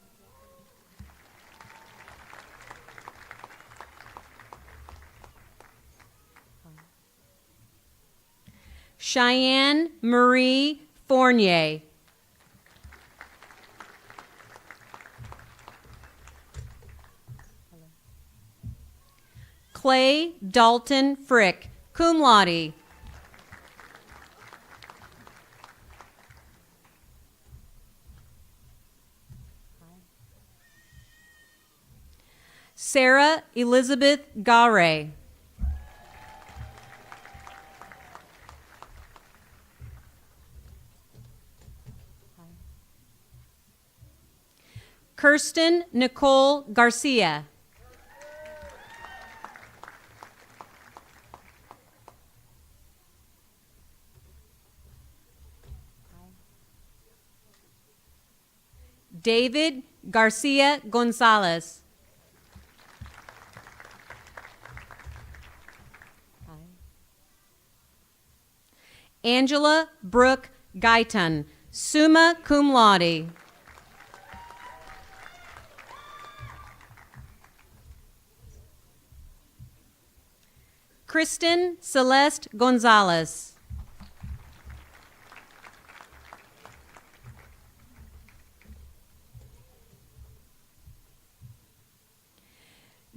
Cheyenne Marie Fournier. Clay Dalton Frick, cum laude. Sarah Elizabeth Gare. Kirsten Nicole Garcia. David Garcia Gonzalez. Angela Brooke Guyton, summa cum laude. Kristen Celeste Gonzalez.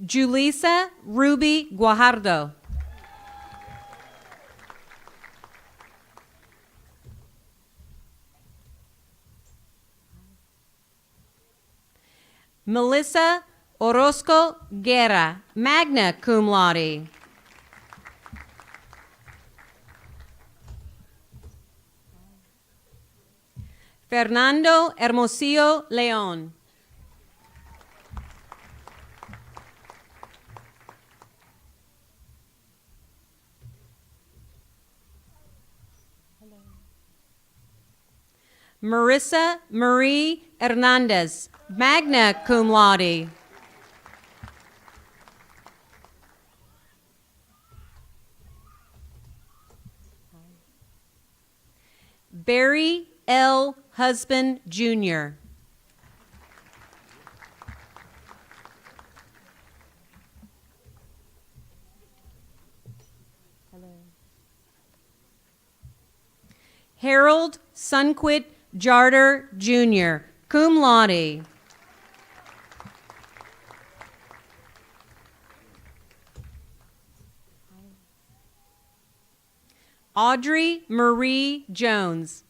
Julissa Ruby Guajardo. Melissa Orozco Guerra, magna cum laude. Fernando Hermosillo León. Marissa Marie Hernandez, magna cum laude. Barry L. Husband, Jr. Harold Sunquit Jarder, Jr., cum laude. Audrey Marie Jones.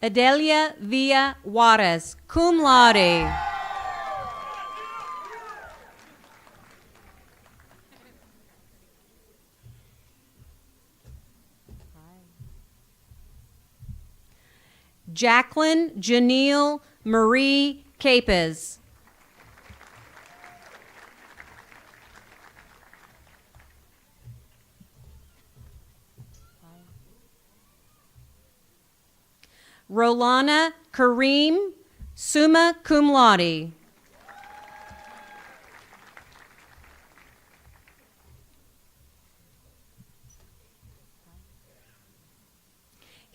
Adelia Villa Juarez, cum laude. Jacqueline Janelle Marie Capes. Rolana Kareem, summa cum laude.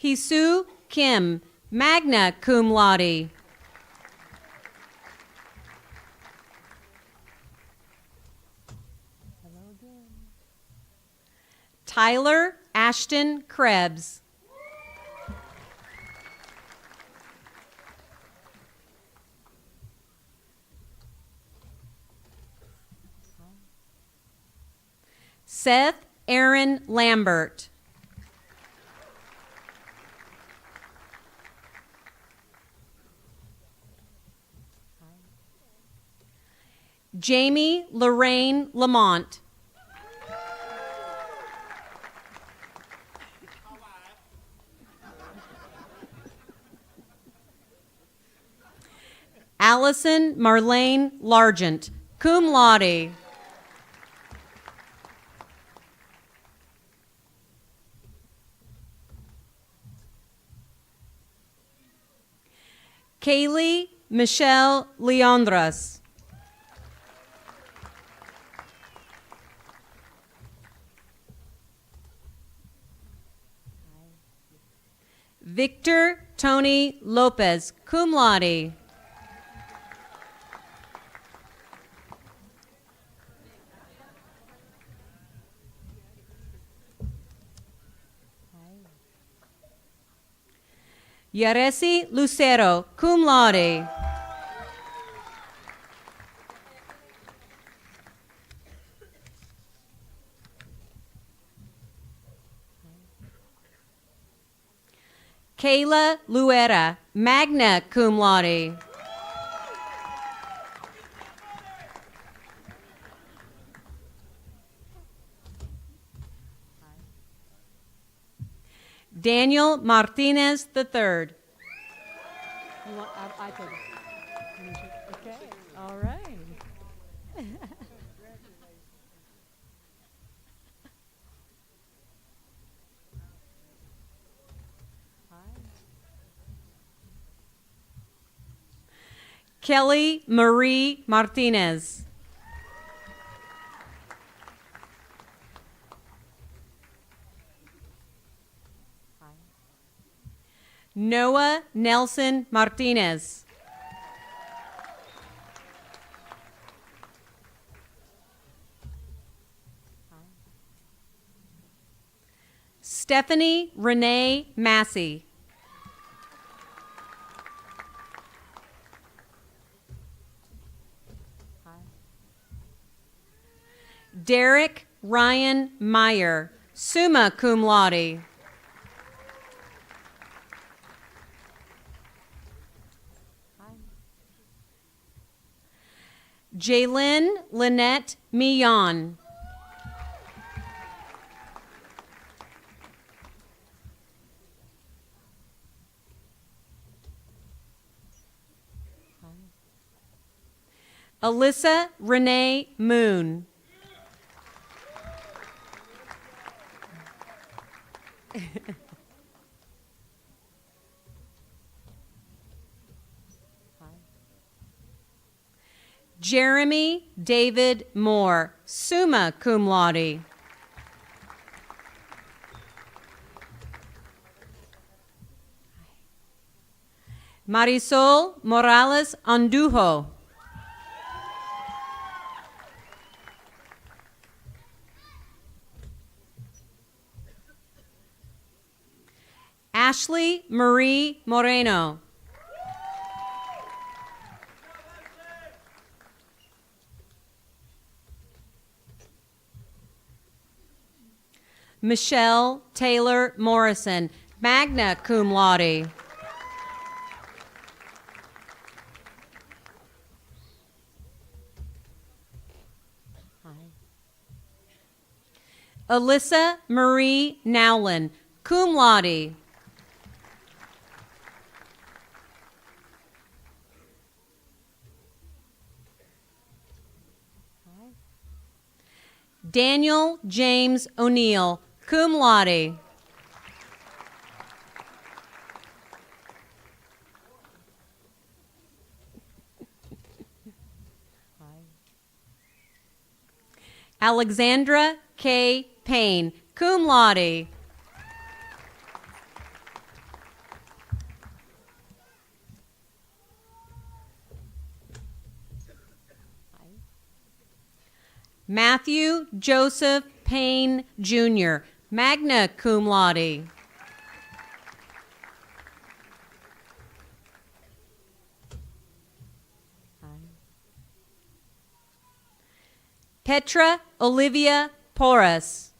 Hisu Kim, magna cum laude. Tyler Ashton Krebs. Seth Aaron Lambert. Jamie Lorraine Lamont. Allison Marlene Largent, cum laude. Kaylee Michelle Leandras. Victor Tony Lopez, cum laude. Yaresi Lucero, cum laude. Kayla Luera, magna cum laude. Daniel Martinez III. I take it. Okay, all right. Kelly Marie Martinez. Noah Nelson Martinez. Stephanie Renee Massey. Derek Ryan Meyer, summa cum laude. Jaylyn Lynette Millon. Alyssa Renee Moon. Jeremy David Moore, summa cum laude. Marisol Morales Andujo. Ashley Marie Moreno. Michelle Taylor Morrison, magna cum laude. Alyssa Marie Nowlin, cum laude. Daniel James O'Neill, cum laude. Alexandra K. Payne, cum laude. Matthew Joseph Payne, Jr., magna cum laude. Petra Olivia Porras.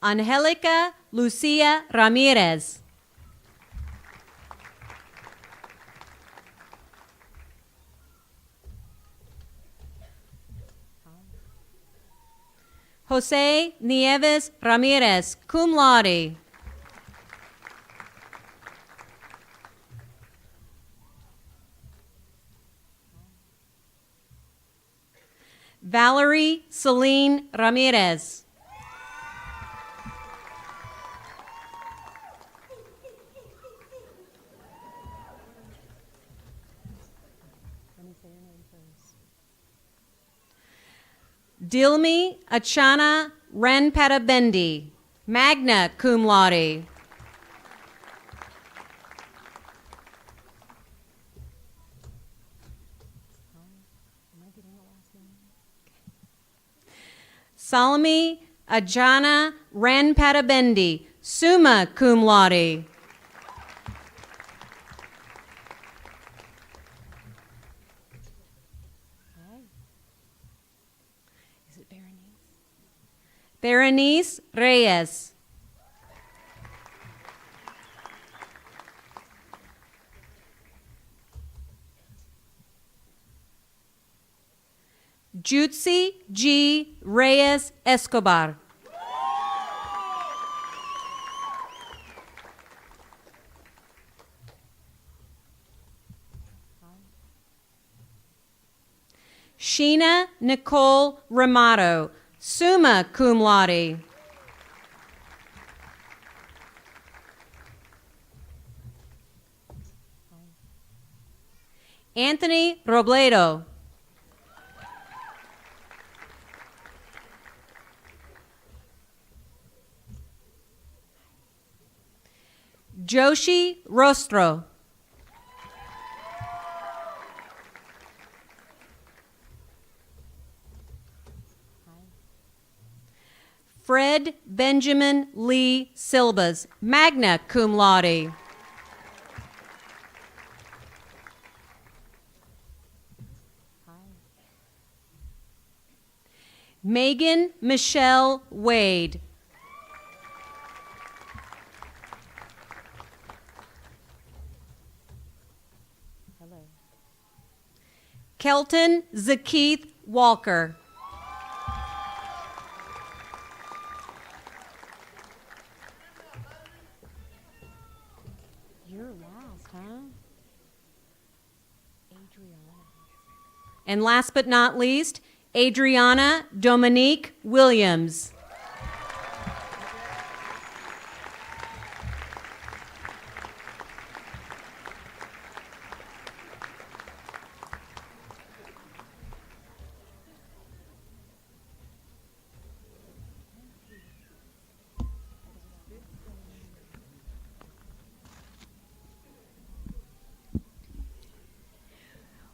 Angelica Lucia Ramirez. Jose Nieves Ramirez, cum laude. Valerie Celine Ramirez. Dilmi Achana Renpatabendi, magna cum laude. Salome Ajana Renpatabendi, summa cum laude. Berenice Reyes. Jutsi G. Reyes Escobar. Sheena Nicole Ramato, summa cum laude. Anthony Robledo. Joshi Rostro. Fred Benjamin Lee Silbas, magna cum laude. Megan Michelle Wade. Hello. Kelton Zakeith Walker. You're last, huh? Adriana. And last but not least, Adriana Dominique Williams.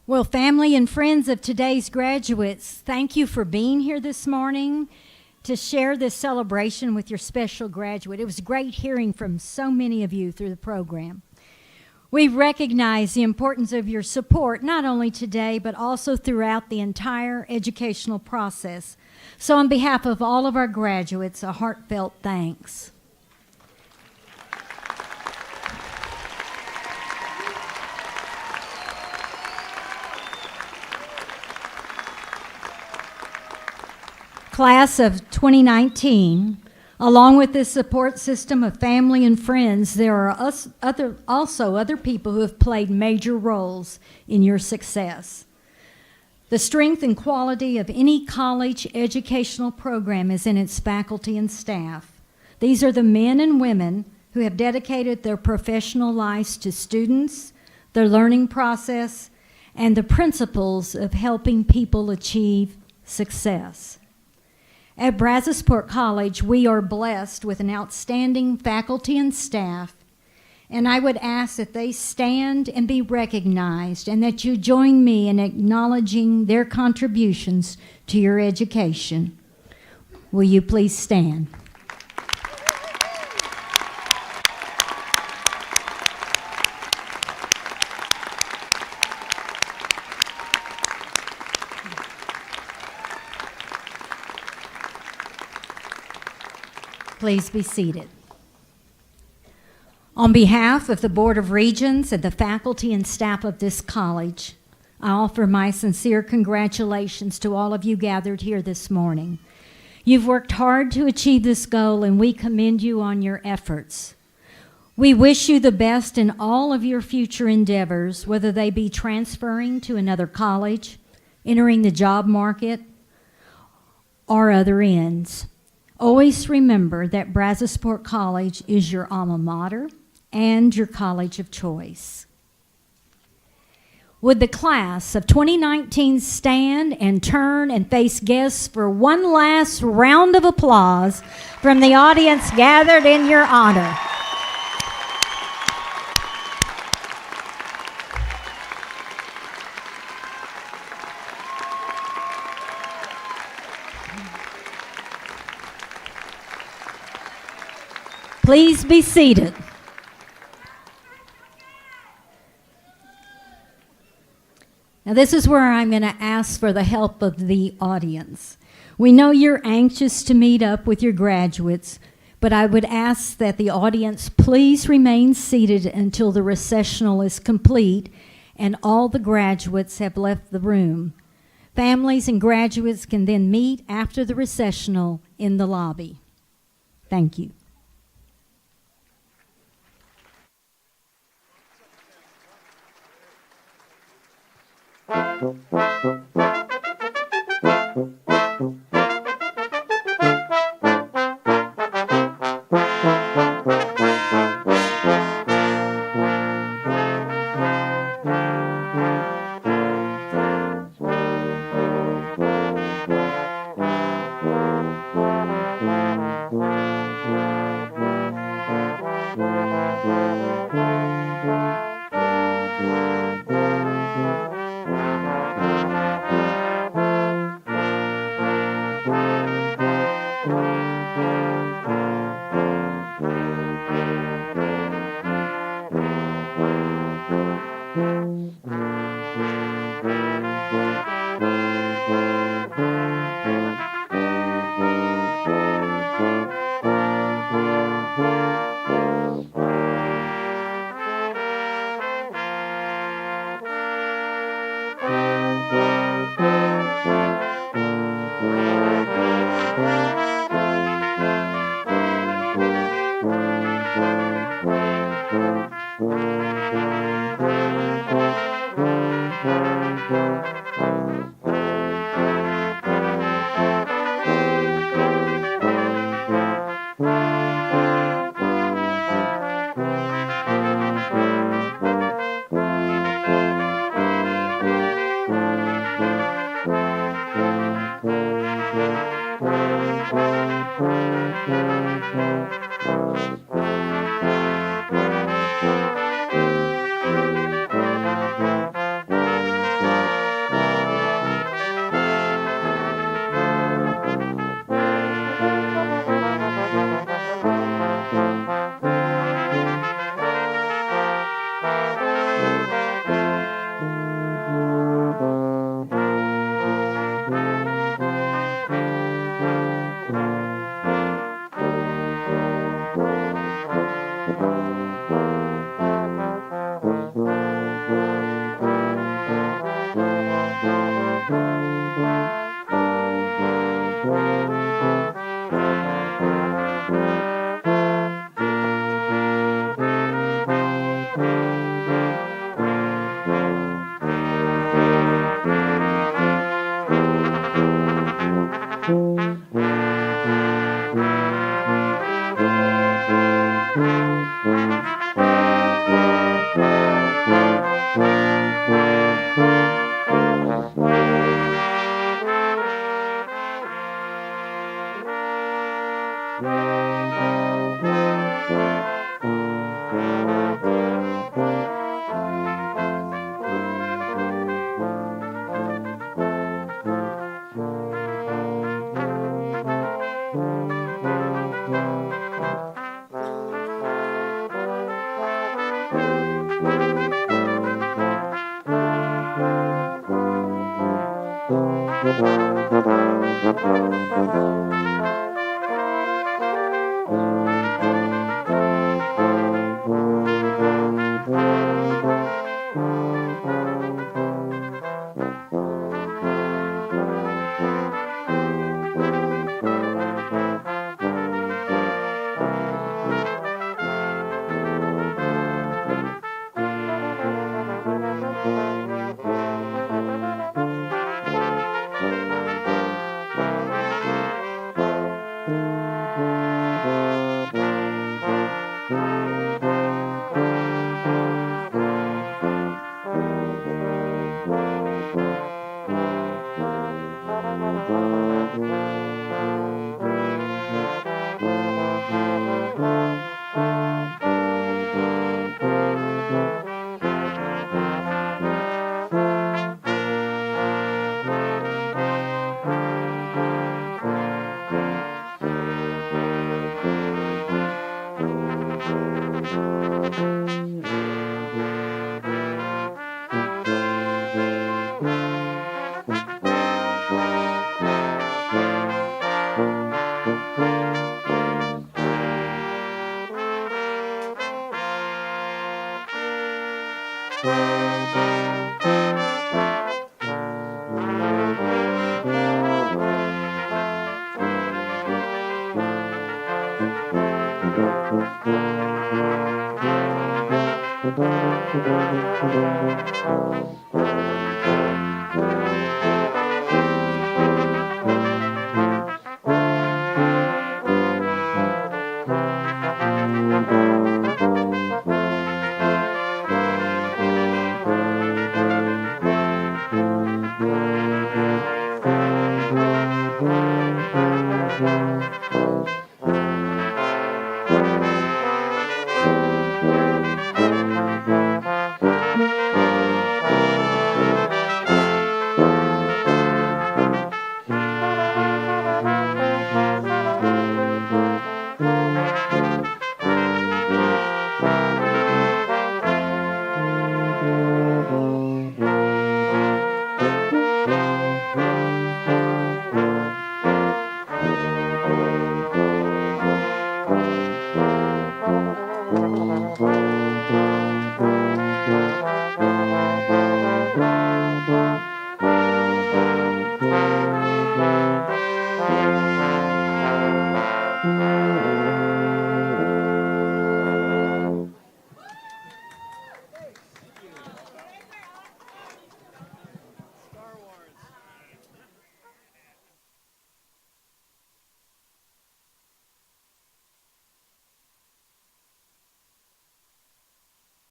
Well, family and friends of today's graduates, thank you for being here this morning to share this celebration with your special graduate. It was great hearing from so many of you through the program. We recognize the importance of your support, not only today, but also throughout the entire educational process. So on behalf of all of our graduates, a heartfelt thanks. Class of 2019, along with this support system of family and friends, there are also other people who have played major roles in your success. The strength and quality of any college educational program is in its faculty and staff. These are the men and women who have dedicated their professional lives to students, their learning process, and the principles of helping people achieve success. At Brazosport College, we are blessed with an outstanding faculty and staff, and I would ask that they stand and be recognized and that you join me in acknowledging their contributions to your education. Will you please stand? Please be seated. On behalf of the Board of Regents and the faculty and staff of this college, I offer my sincere congratulations to all of you gathered here this morning. You've worked hard to achieve this goal, and we commend you on your efforts. We wish you the best in all of your future endeavors, whether they be transferring to another college, entering the job market, or other ends. Always remember that Brazosport College is your alma mater and your college of choice. Would the class of 2019 stand and turn and face guests for one last round of applause from the audience gathered in your honor? Please be seated. Now this is where I'm going to ask for the help of the audience. We know you're anxious to meet up with your graduates, but I would ask that the audience please remain seated until the recessional is complete and all the graduates have left the room. Families and graduates can then meet after the recessional in the lobby. Thank you.